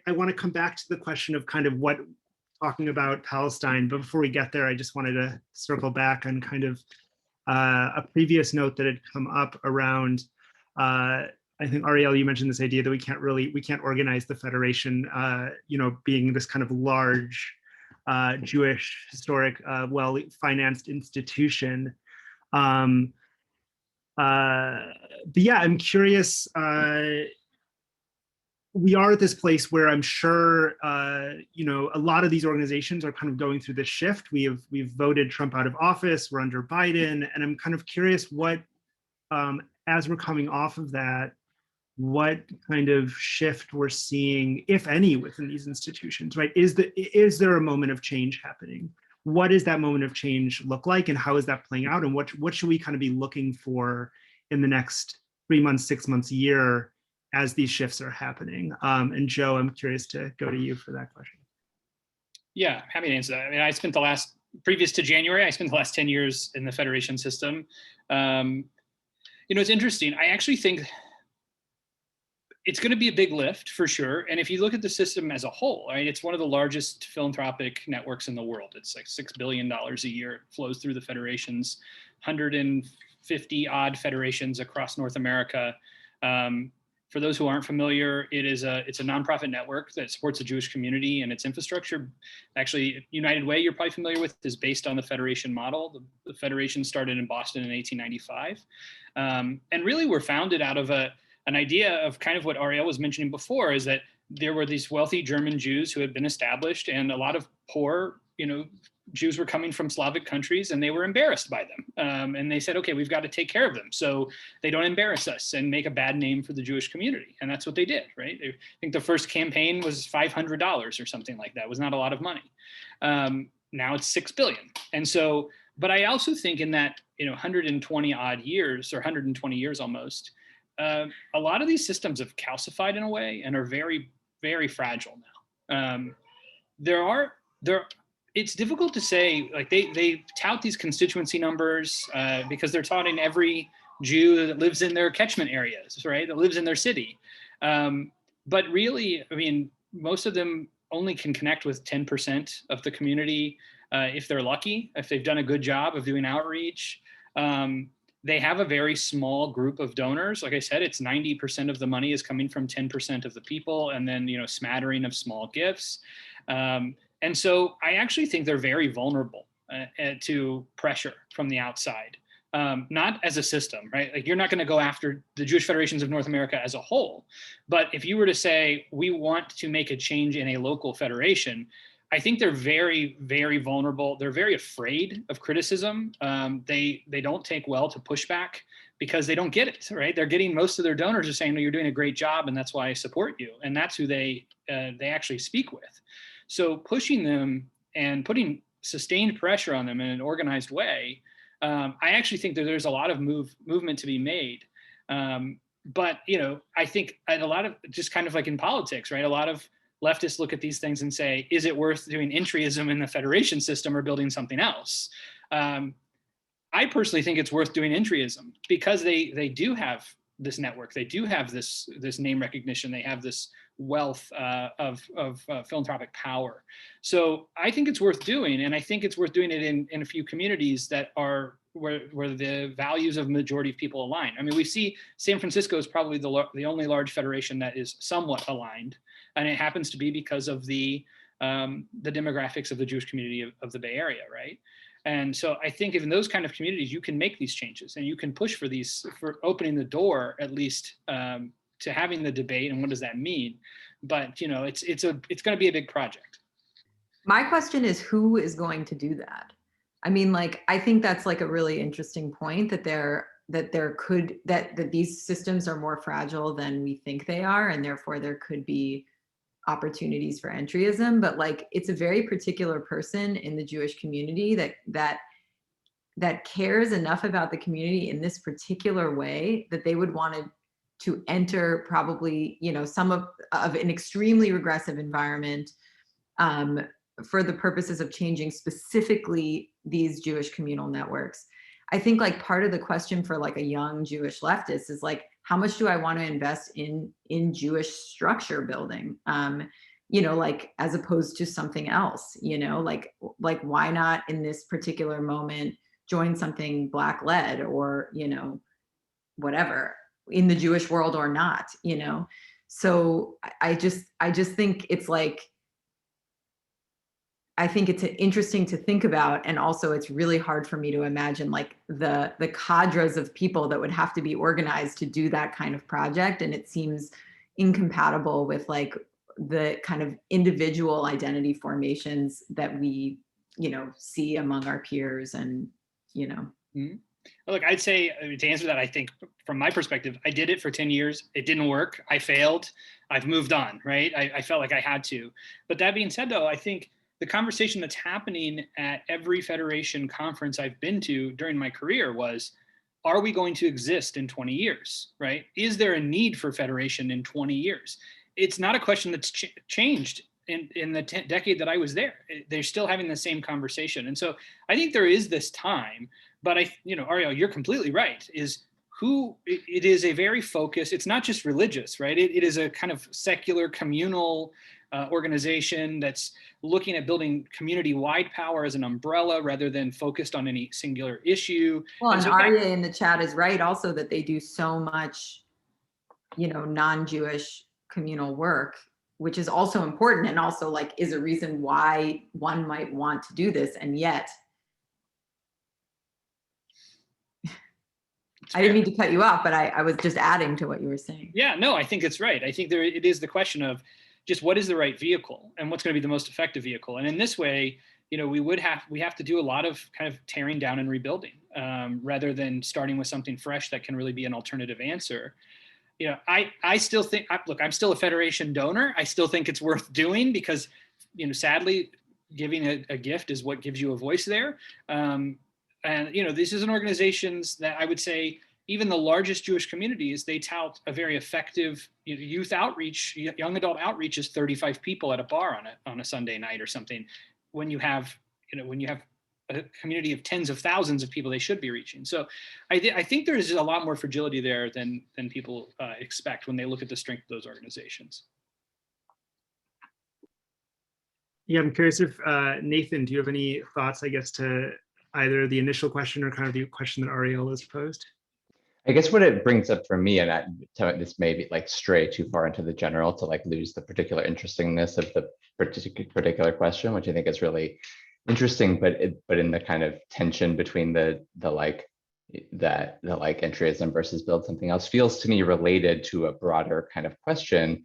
want to come back to the question of kind of what talking about Palestine, but before we get there, I just wanted to circle back on kind of a previous note that had come up around. I think Arielle, you mentioned this idea that we can't organize the federation, being this kind of large Jewish historic, well-financed institution. But yeah, I'm curious. We are at this place where I'm sure, you know, a lot of these organizations are kind of going through this shift. We've voted Trump out of office. We're under Biden, and I'm kind of curious what, as we're coming off of that, what kind of shift we're seeing, if any, within these institutions, right? Is there a moment of change happening? What does that moment of change look like, and how is that playing out? And what should we kind of be looking for in the next 3 months, 6 months, a year, as these shifts are happening? And Joe, I'm curious to go to you for that question. Yeah, happy to answer that. I mean, I spent previous to January, I spent the last 10 years in the federation system. You know, it's interesting. I actually think it's going to be a big lift for sure. And if you look at the system as a whole, right, it's one of the largest philanthropic networks in the world. It's like $6 billion a year. It flows through the federations, 150 odd federations across North America. For those who aren't familiar, it's a nonprofit network that supports the Jewish community and its infrastructure. Actually, United Way, you're probably familiar with, is based on the federation model. The federation started in Boston in 1895. And really were founded out of an idea of kind of what Arielle was mentioning before, is that there were these wealthy German Jews who had been established, and a lot of poor, you know, Jews were coming from Slavic countries, and they were embarrassed by them. And they said, okay, we've got to take care of them so they don't embarrass us and make a bad name for the Jewish community. And that's what they did, right? I think the first campaign was $500 or something like that. It was not a lot of money. Now it's $6 billion. And so, but I also think in that, you know, 120 odd years, or 120 years almost, a lot of these systems have calcified in a way and are very, very fragile now. It's difficult to say, like they tout these constituency numbers because they're touting every Jew that lives in their catchment areas, right? That lives in their city. But really, I mean, most of them only can connect with 10% of the community if they're lucky, if they've done a good job of doing outreach. They have a very small group of donors. Like I said, it's 90% of the money is coming from 10% of the people, and then, you know, smattering of small gifts. And so I actually think they're very vulnerable to pressure from the outside, not as a system, right? Like, you're not going to go after the Jewish Federations of North America as a whole. But if you were to say, we want to make a change in a local federation, I think they're very, very vulnerable. They're very afraid of criticism. They don't take well to pushback because they don't get it, right? They're getting, most of their donors are saying, no, you're doing a great job, and that's why I support you. And that's who they actually speak with. So pushing them and putting sustained pressure on them in an organized way, I actually think that there's a lot of movement to be made. But, you know, I think a lot of, just kind of like in politics, right? A lot of leftists look at these things and say, is it worth doing entryism in the federation system or building something else? I personally think it's worth doing entryism because they do have this network. They do have this name recognition. They have this wealth of philanthropic power. So I think it's worth doing. And I think it's worth doing it in a few communities that are where the values of majority of people align. I mean, we see San Francisco is probably the only large federation that is somewhat aligned. And it happens to be because of the demographics of the Jewish community of the Bay Area, right? And so I think in those kind of communities, you can make these changes and you can push for opening the door, at least, to having the debate and what does that mean. But, you know, it's going to be a big project. My question is, who is going to do that? I mean, like, I think that's like a really interesting point that these systems are more fragile than we think they are, and therefore there could be opportunities for entryism. But like, it's a very particular person in the Jewish community that cares enough about the community in this particular way that they would want to enter probably, you know, some of an extremely regressive environment for the purposes of changing specifically these Jewish communal networks. I think like part of the question for like a young Jewish leftist is like, how much do I want to invest in Jewish structure building? You know, like, as opposed to something else, you know, like why not in this particular moment join something Black led, or, you know, whatever, in the Jewish world or not, you know? So I just think it's like, I think it's interesting to think about, and also it's really hard for me to imagine like the cadres of people that would have to be organized to do that kind of project, and it seems incompatible with like the kind of individual identity formations that we, you know, see among our peers, and you know. Mm-hmm. Look, I'd say, to answer that, I think from my perspective, I did it for 10 years. It didn't work. I failed. I've moved on, right? I felt like I had to. But that being said, though, I think the conversation that's happening at every Federation conference I've been to during my career was, are we going to exist in 20 years, right? Is there a need for Federation in 20 years? It's not a question that's changed in the decade that I was there. They're still having the same conversation. And so I think there is this time, but Arielle, you're completely right, it is a very focused, it's not just religious, right? It is a kind of secular communal organization that's looking at building community-wide power as an umbrella rather than focused on any singular issue. Well, and Arya in the chat is right also that they do so much, you know, non-Jewish communal work, which is also important and also like is a reason why one might want to do this. And yet, I didn't mean to cut you off, but I was just adding to what you were saying. Yeah, no, I think it's right. I think it is the question of just what is the right vehicle and what's going to be the most effective vehicle. And in this way, you know, we have to do a lot of kind of tearing down and rebuilding rather than starting with something fresh that can really be an alternative answer. You know, I still think, look, I'm still a Federation donor. I still think it's worth doing because, you know, sadly, giving a gift is what gives you a voice there. And, you know, this is an organization that I would say even the largest Jewish communities, they tout a very effective youth outreach. Young adult outreach is 35 people at a bar on a Sunday night or something. When you have a community of tens of thousands of people they should be reaching. So I think there's a lot more fragility there than people expect when they look at the strength of those organizations. Yeah, I'm curious if, Nathan, do you have any thoughts, I guess, to either the initial question or kind of the question that Arielle has posed? I guess what it brings up for me, and this may be like stray too far into the general to like lose the particular interestingness of the particular question, which I think is really interesting, but in the kind of tension between the entryism versus build something else feels to me related to a broader kind of question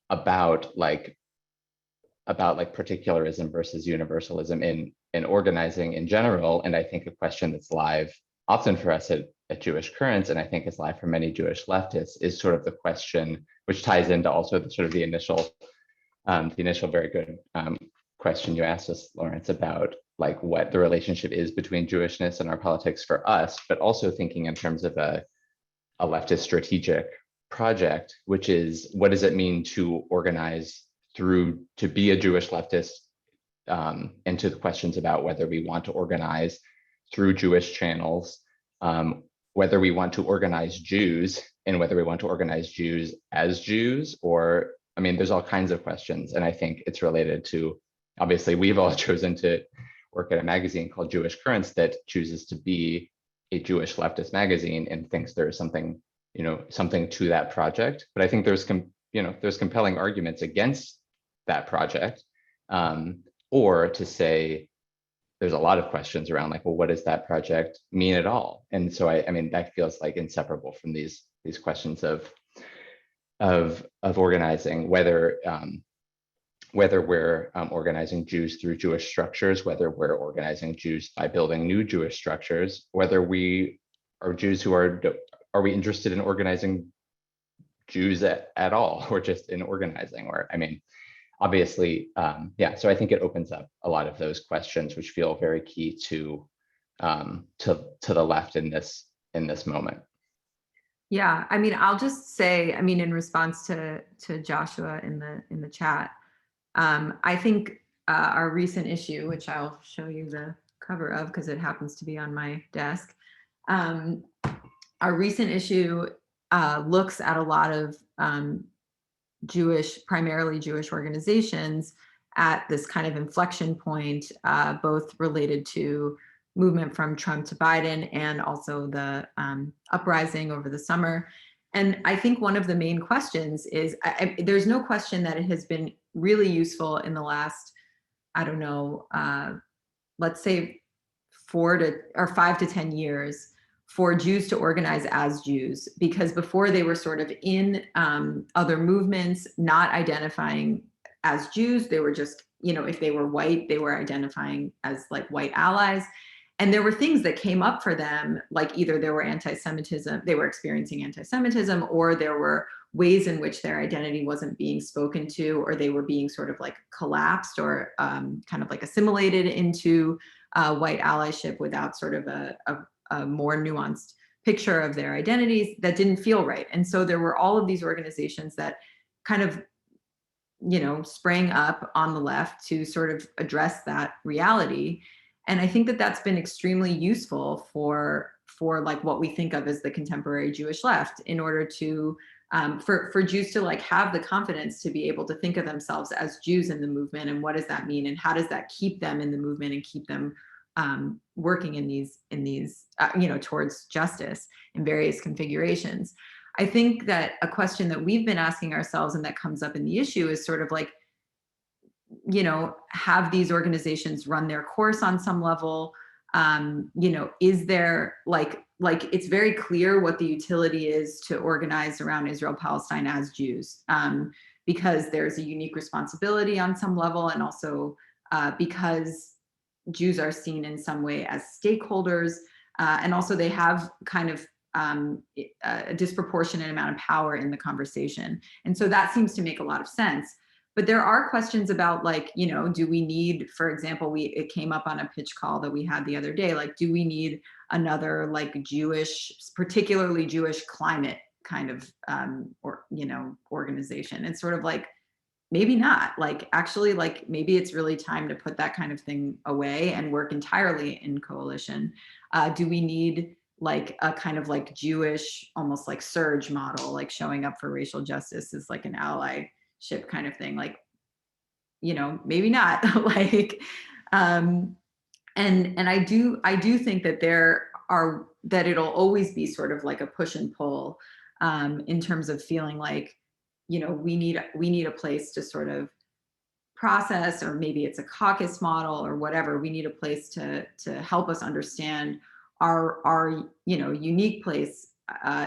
about particularism versus universalism in organizing in general. And I think a question that's live often for us at Jewish Currents, and I think is live for many Jewish leftists, is sort of the question, which ties into also the sort of the initial very good question you asked us, Lawrence, about like what the relationship is between Jewishness and our politics for us, but also thinking in terms of a leftist strategic project, which is what does it mean to organize to be a Jewish leftist, and to the questions about whether we want to organize through Jewish channels, whether we want to organize Jews, and whether we want to organize Jews as Jews, or, I mean, there's all kinds of questions. And I think it's related to, obviously, we've all chosen to work at a magazine called Jewish Currents that chooses to be a Jewish leftist magazine and thinks there's something to that project. But I think there's compelling arguments against that project, or to say there's a lot of questions around like, well, what does that project mean at all? And so I mean, that feels like inseparable from these questions of organizing, whether we're organizing Jews through Jewish structures, whether we're organizing Jews by building new Jewish structures, whether we are Jews who are we interested in organizing Jews at all, or just in organizing, or, I mean, obviously, yeah. So I think it opens up a lot of those questions, which feel very key to the left in this moment. Yeah, I mean, I'll just say, I mean, in response to Joshua in the chat, I think our recent issue, which I'll show you the cover of because it happens to be on my desk, our recent issue looks at a lot of primarily Jewish organizations at this kind of inflection point, both related to movement from Trump to Biden and also the uprising over the summer. And I think one of the main questions is, there's no question that it has been really useful in the last I don't know, let's say 5 to 10 years for Jews to organize as Jews, because before they were sort of in other movements, not identifying as Jews. They were just, if they were white, they were identifying as like white allies. And there were things that came up for them, like either there were anti-Semitism, they were experiencing anti-Semitism, or there were ways in which their identity wasn't being spoken to, or they were being sort of like collapsed or kind of like assimilated into white allyship without sort of a more nuanced picture of their identities that didn't feel right. And so there were all of these organizations that kind of, sprang up on the left to sort of address that reality. And I think that that's been extremely useful for like what we think of as the contemporary Jewish left, in order to for Jews to like have the confidence to be able to think of themselves as Jews in the movement, and what does that mean, and how does that keep them in the movement and keep them working in these towards justice in various configurations. I think that a question that we've been asking ourselves, and that comes up in the issue, is sort of like, have these organizations run their course on some level? Is there like it's very clear what the utility is to organize around Israel-Palestine as Jews, because there's a unique responsibility on some level, and also because Jews are seen in some way as stakeholders, and also they have kind of a disproportionate amount of power in the conversation. And so that seems to make a lot of sense. But there are questions about like, do we need, for example, it came up on a pitch call that we had the other day, like, do we need another like Jewish, particularly Jewish climate kind of, organization? It's sort of like, maybe not. Like, actually, like, maybe it's really time to put that kind of thing away and work entirely in coalition. Do we need like a kind of like Jewish, almost like surge model, like showing up for racial justice is like an allyship kind of thing? Like, maybe not. Like, and I do think that that it'll always be sort of like a push and pull in terms of feeling like, we need a place to sort of process, or maybe it's a caucus model or whatever. We need a place to help us understand our unique place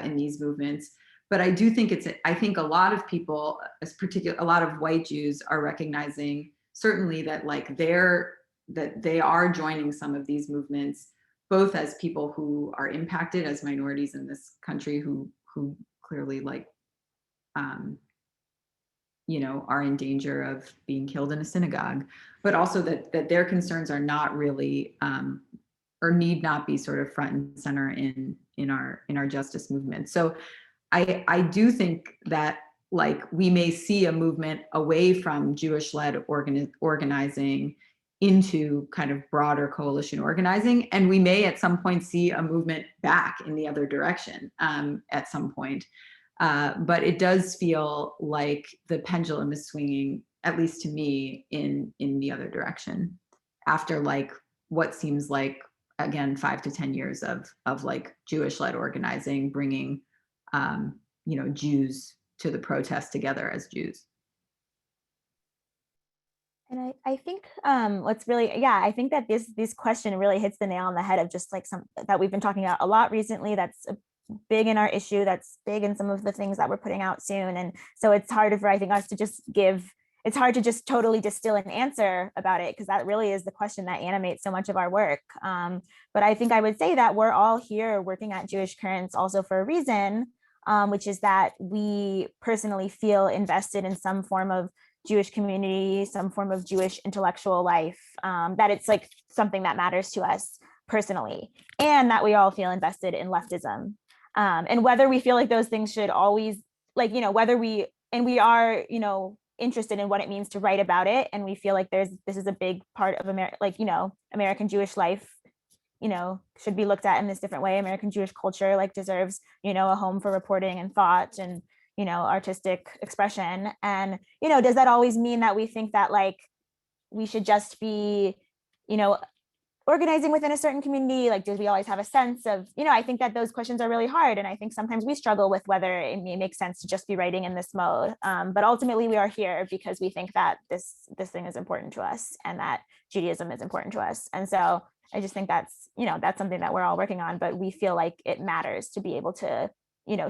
in these movements. But I do think I think a lot of people, a lot of white Jews, are recognizing certainly that like that they are joining some of these movements, both as people who are impacted as minorities in this country, who clearly like are in danger of being killed in a synagogue, but also that their concerns are not really or need not be sort of front and center in our justice movement. So I do think that like we may see a movement away from Jewish-led organizing into kind of broader coalition organizing, and we may at some point see a movement back in the other direction at some point. But it does feel like the pendulum is swinging, at least to me, in the other direction, after like what seems like, again, 5 to 10 years of like Jewish-led organizing, bringing Jews to the protest together as Jews. And I think what's really, I think that this question really hits the nail on the head of just like some that we've been talking about a lot recently. That's big in our issue. That's big in some of the things that we're putting out soon. And so it's hard for, I think, us to just it's hard to just totally distill an answer about it, because that really is the question that animates so much of our work. But I think I would say that we're all here working at Jewish Currents also for a reason, which is that we personally feel invested in some form of Jewish community, some form of Jewish intellectual life, that it's like something that matters to us personally, and that we all feel invested in leftism. And whether we feel like those things should always, like, whether we are, interested in what it means to write about it, and we feel like this is a big part of American Jewish life, should be looked at in this different way. American Jewish culture like deserves, a home for reporting and thought and, artistic expression. And, does that always mean that we think that like we should just be, organizing within a certain community? Like, did we always have a sense of, I think that those questions are really hard. And I think sometimes we struggle with whether it makes sense to just be writing in this mode. But ultimately we are here because we think that this thing is important to us and that Judaism is important to us. And so I just think that's, that's something that we're all working on, but we feel like it matters to be able to,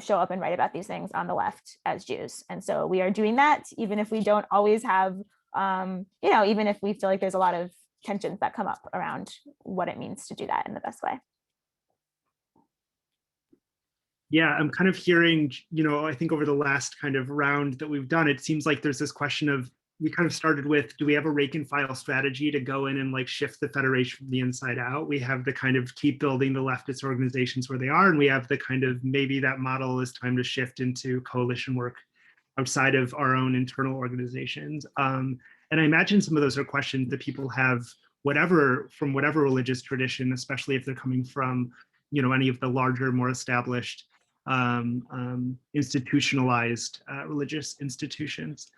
show up and write about these things on the left as Jews. And so we are doing that, even if we don't always have, even if we feel like there's a lot of tensions that come up around what it means to do that in the best way. Yeah, I'm kind of hearing, I think over the last kind of round that we've done, it seems like there's this question of, we kind of started with, do we have a rake and file strategy to go in and like shift the federation from the inside out? We have the kind of keep building the leftist organizations where they are, and we have the kind of, maybe that model is time to shift into coalition work outside of our own internal organizations. And I imagine some of those are questions that people have, from whatever religious tradition, especially if they're coming from, any of the larger, more established, institutionalized religious institutions.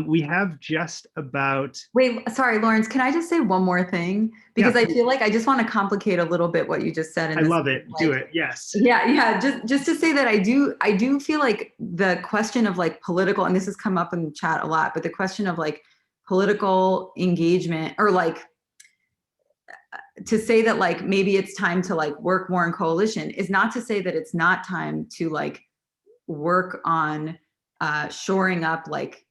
We have just about. Wait, sorry, Lawrence, can I just say one more thing? Because yeah, I feel like I just want to complicate a little bit what you just said. I love it. Do it. Yes. Yeah. Just to say that I do feel like the question of like political, and this has come up in the chat a lot, but the question of like political engagement, or like to say that like maybe it's time to like work more in coalition, is not to say that it's not time to like work on shoring up like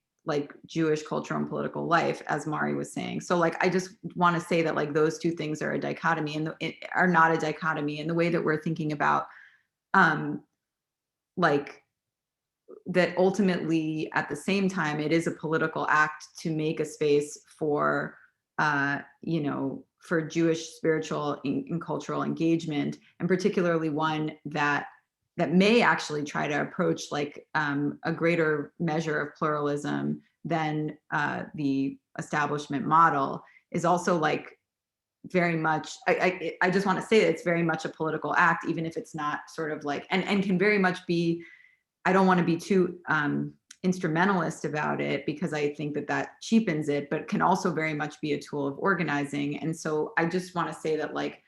Jewish cultural and political life, as Mari was saying. So like, I just want to say that like those two things are a dichotomy, and are not a dichotomy in the way that we're thinking about like that ultimately at the same time, it is a political act to make a space for, for Jewish spiritual and cultural engagement, and particularly one that may actually try to approach like a greater measure of pluralism than the establishment model, is also like very much, I just want to say that it's very much a political act, even if it's not sort of like, and can very much be, I don't want to be too instrumentalist about it because I think that cheapens it, but can also very much be a tool of organizing. And so I just want to say that like,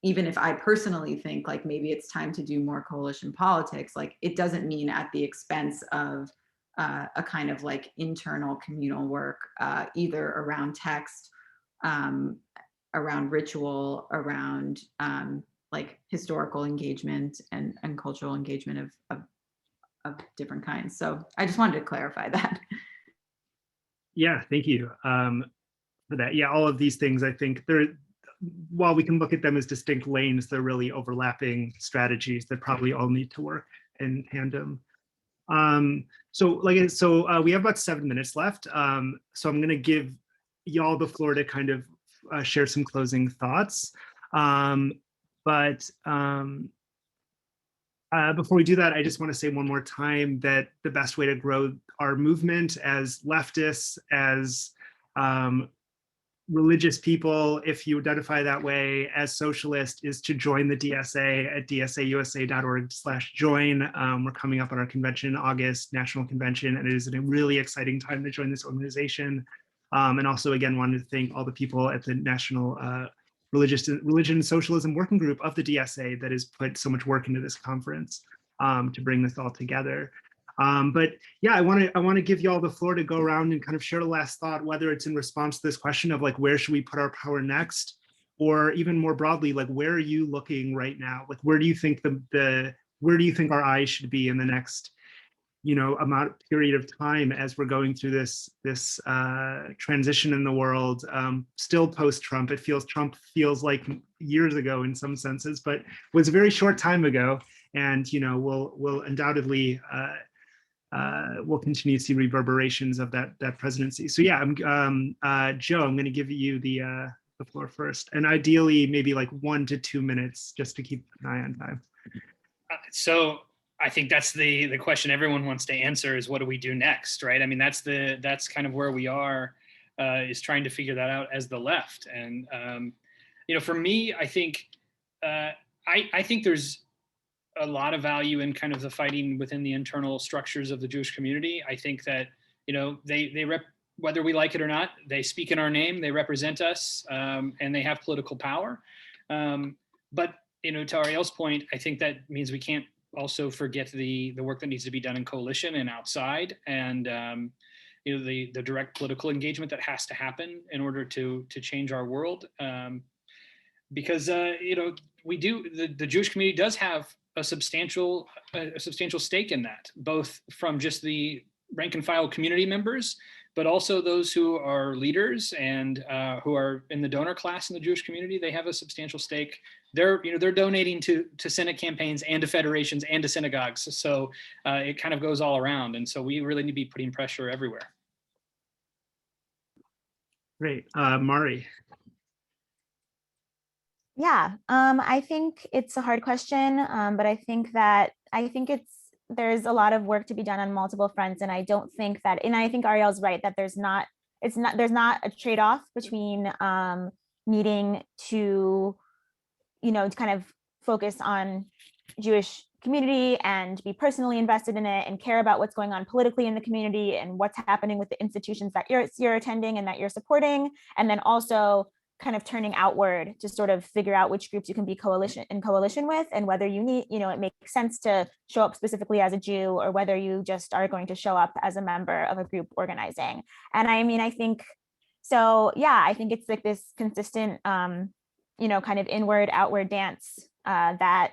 even if I personally think like maybe it's time to do more coalition politics, like it doesn't mean at the expense of a kind of like internal communal work, either around text, around ritual, around like historical engagement and cultural engagement of different kinds. So I just wanted to clarify that. Yeah, thank you for that. Yeah, all of these things, I think while we can look at them as distinct lanes, they're really overlapping strategies that probably all need to work in tandem. So we have about 7 minutes left. So I'm going to give y'all the floor to kind of share some closing thoughts. Before we do that, I just want to say one more time that the best way to grow our movement as leftists, as religious people, if you identify that way, as socialist, is to join the DSA at dsausa.org/join. We're coming up on our convention in August, National Convention, and it is a really exciting time to join this organization. And also, again, wanted to thank all the people at the National Religion and Socialism Working Group of the DSA that has put so much work into this conference to bring this all together. But yeah, I want to give you all the floor to go around and kind of share the last thought, whether it's in response to this question of like, where should we put our power next? Or even more broadly, like, where are you looking right now? Like, where do you think where do you think our eyes should be in the next, period of time as we're going through this transition in the world, still post-Trump. Trump feels like years ago in some senses, but was a very short time ago. And, we'll undoubtedly, we'll continue to see reverberations of that presidency. So yeah, Joe, I'm going to give you the floor first, and ideally maybe like 1 to 2 minutes, just to keep an eye on time. So I think that's the question everyone wants to answer is, what do we do next, right? I mean, that's kind of where we are, is trying to figure that out as the left. And for me, I think I think there's a lot of value in kind of the fighting within the internal structures of the Jewish community. I think that they whether we like it or not, they speak in our name, they represent us, and they have political power. But to Arielle's point, I think that means we can't also forget the work that needs to be done in coalition and outside, and the direct political engagement that has to happen in order to change our world. Because the Jewish community does have a substantial stake in that, both from just the rank and file community members, but also those who are leaders and who are in the donor class in the Jewish community. They have a substantial stake. They're donating to Senate campaigns and to federations and to synagogues. So it kind of goes all around. And so we really need to be putting pressure everywhere. Great. Mari. Yeah, I think it's a hard question, but I think there's a lot of work to be done on multiple fronts, and I don't think that, and I think Arielle's right that there's not a trade-off between needing to, kind of focus on Jewish community and be personally invested in it and care about what's going on politically in the community and what's happening with the institutions that you're attending and that you're supporting, and then also kind of turning outward to sort of figure out which groups you can be in coalition with, and whether you need, it makes sense to show up specifically as a Jew, or whether you just are going to show up as a member of a group organizing. And I think so, yeah, I think it's like this consistent, kind of inward outward dance that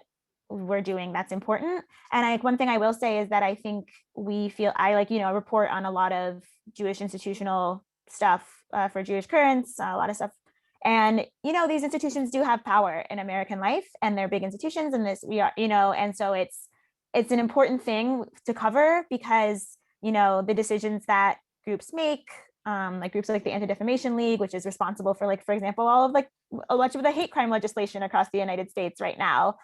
we're doing that's important. And one thing I will say is that I think I report on a lot of Jewish institutional stuff for Jewish Currents, a lot of stuff. And, these institutions do have power in American life, and they're big institutions, and and so it's an important thing to cover, because, the decisions that groups make, like groups like the Anti-Defamation League, which is responsible for, for example, all of a bunch of the hate crime legislation across the United States right now.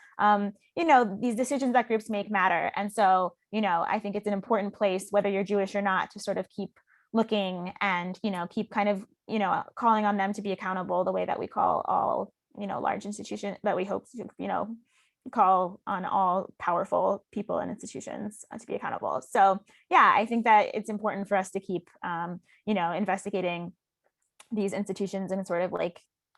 These decisions that groups make matter. And so, I think it's an important place, whether you're Jewish or not, to sort of keep looking and, keep kind of, calling on them to be accountable the way that we call all, large institutions, that we hope to, call on all powerful people and institutions to be accountable. So yeah, I think that it's important for us to keep, investigating these institutions and sort of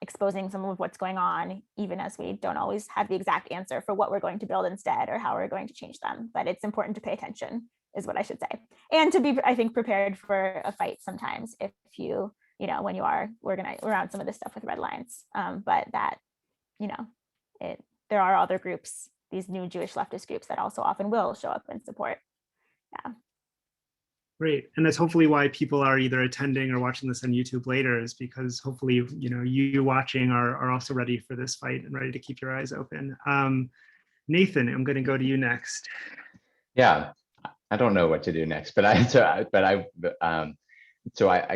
exposing some of what's going on, even as we don't always have the exact answer for what we're going to build instead or how we're going to change them. But it's important to pay attention, is what I should say. And to be, I think, prepared for a fight sometimes if you, when you are organized around some of this stuff with red lines. But that, there are other groups, these new Jewish leftist groups, that also often will show up and support. Yeah. Great. And that's hopefully why people are either attending or watching this on YouTube later, is because hopefully, you watching are also ready for this fight and ready to keep your eyes open. Nathan, I'm going to go to you next. Yeah, I don't know what to do next, but I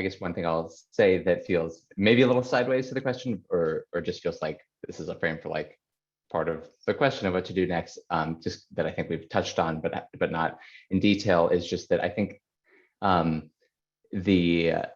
guess one thing I'll say that feels maybe a little sideways to the question, or just feels like this is a frame for part of the question of what to do next, just that I think we've touched on, but not in detail, is just that I think the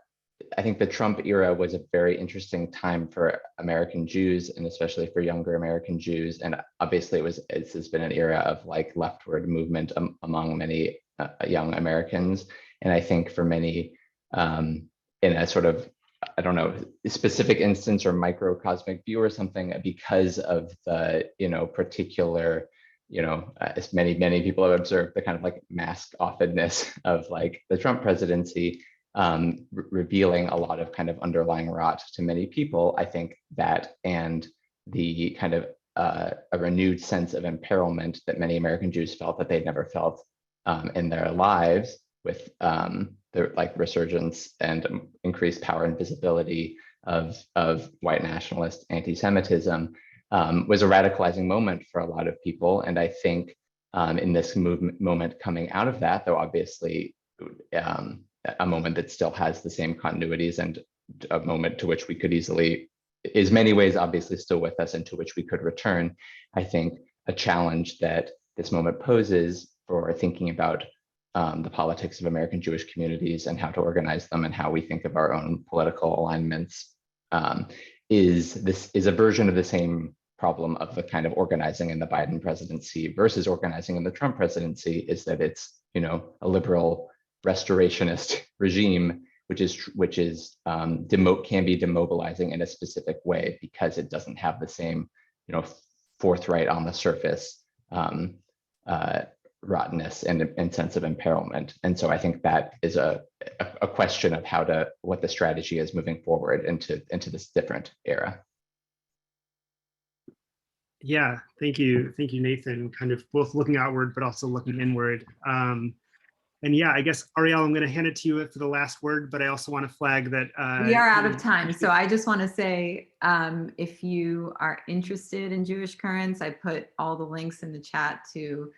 Trump era was a very interesting time for American Jews, and especially for younger American Jews. And obviously it's been an era of leftward movement among many young Americans. And I think for many, in a sort of, I don't know, specific instance or microcosmic view or something, because of the, particular, as many people have observed, the kind of mask-offedness of the Trump presidency, revealing a lot of kind of underlying rot to many people. I think that, and the kind of a renewed sense of imperilment that many American Jews felt that they'd never felt in their lives, with the resurgence and increased power and visibility of white nationalist anti-Semitism, was a radicalizing moment for a lot of people. And I think in this moment coming out of that, though obviously a moment that still has the same continuities, and a moment to which we could easily, is many ways obviously still with us, and to which we could return, I think a challenge that this moment poses for thinking about the politics of American Jewish communities and how to organize them and how we think of our own political alignments, is a version of the same problem of the kind of organizing in the Biden presidency versus organizing in the Trump presidency, is that it's, a liberal restorationist regime can be demobilizing in a specific way because it doesn't have the same, forthright on the surface rottenness and sense of imperilment. And so I think that is a question of what the strategy is moving forward into this different era. Yeah, thank you, Nathan. Kind of both looking outward, but also looking inward. And yeah, I guess, Arielle, I'm going to hand it to you for the last word, but I also want to flag that we are out of time. So I just want to say, if you are interested in Jewish Currents, I put all the links in the chat to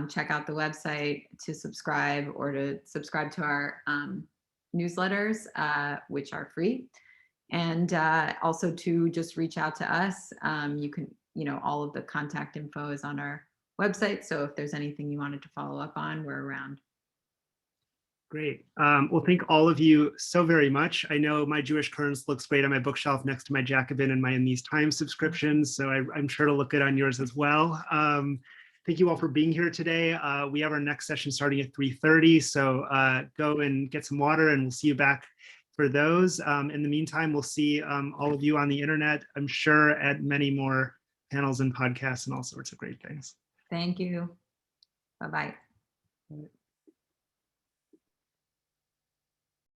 check out the website, to subscribe, or to subscribe to our newsletters, which are free. And also to just reach out to us. You can, all of the contact info is on our website. So if there's anything you wanted to follow up on, we're around. Great. Well, thank all of you so very much. I know my Jewish Currents looks great on my bookshelf next to my Jacobin and my In These Times subscriptions, so I'm sure to look good on yours as well. Thank you all for being here today. We have our next session starting at 3:30, so go and get some water and we'll see you back for those. In the meantime, we'll see all of you on the internet, I'm sure, at many more panels and podcasts and all sorts of great things. Thank you. Bye-bye.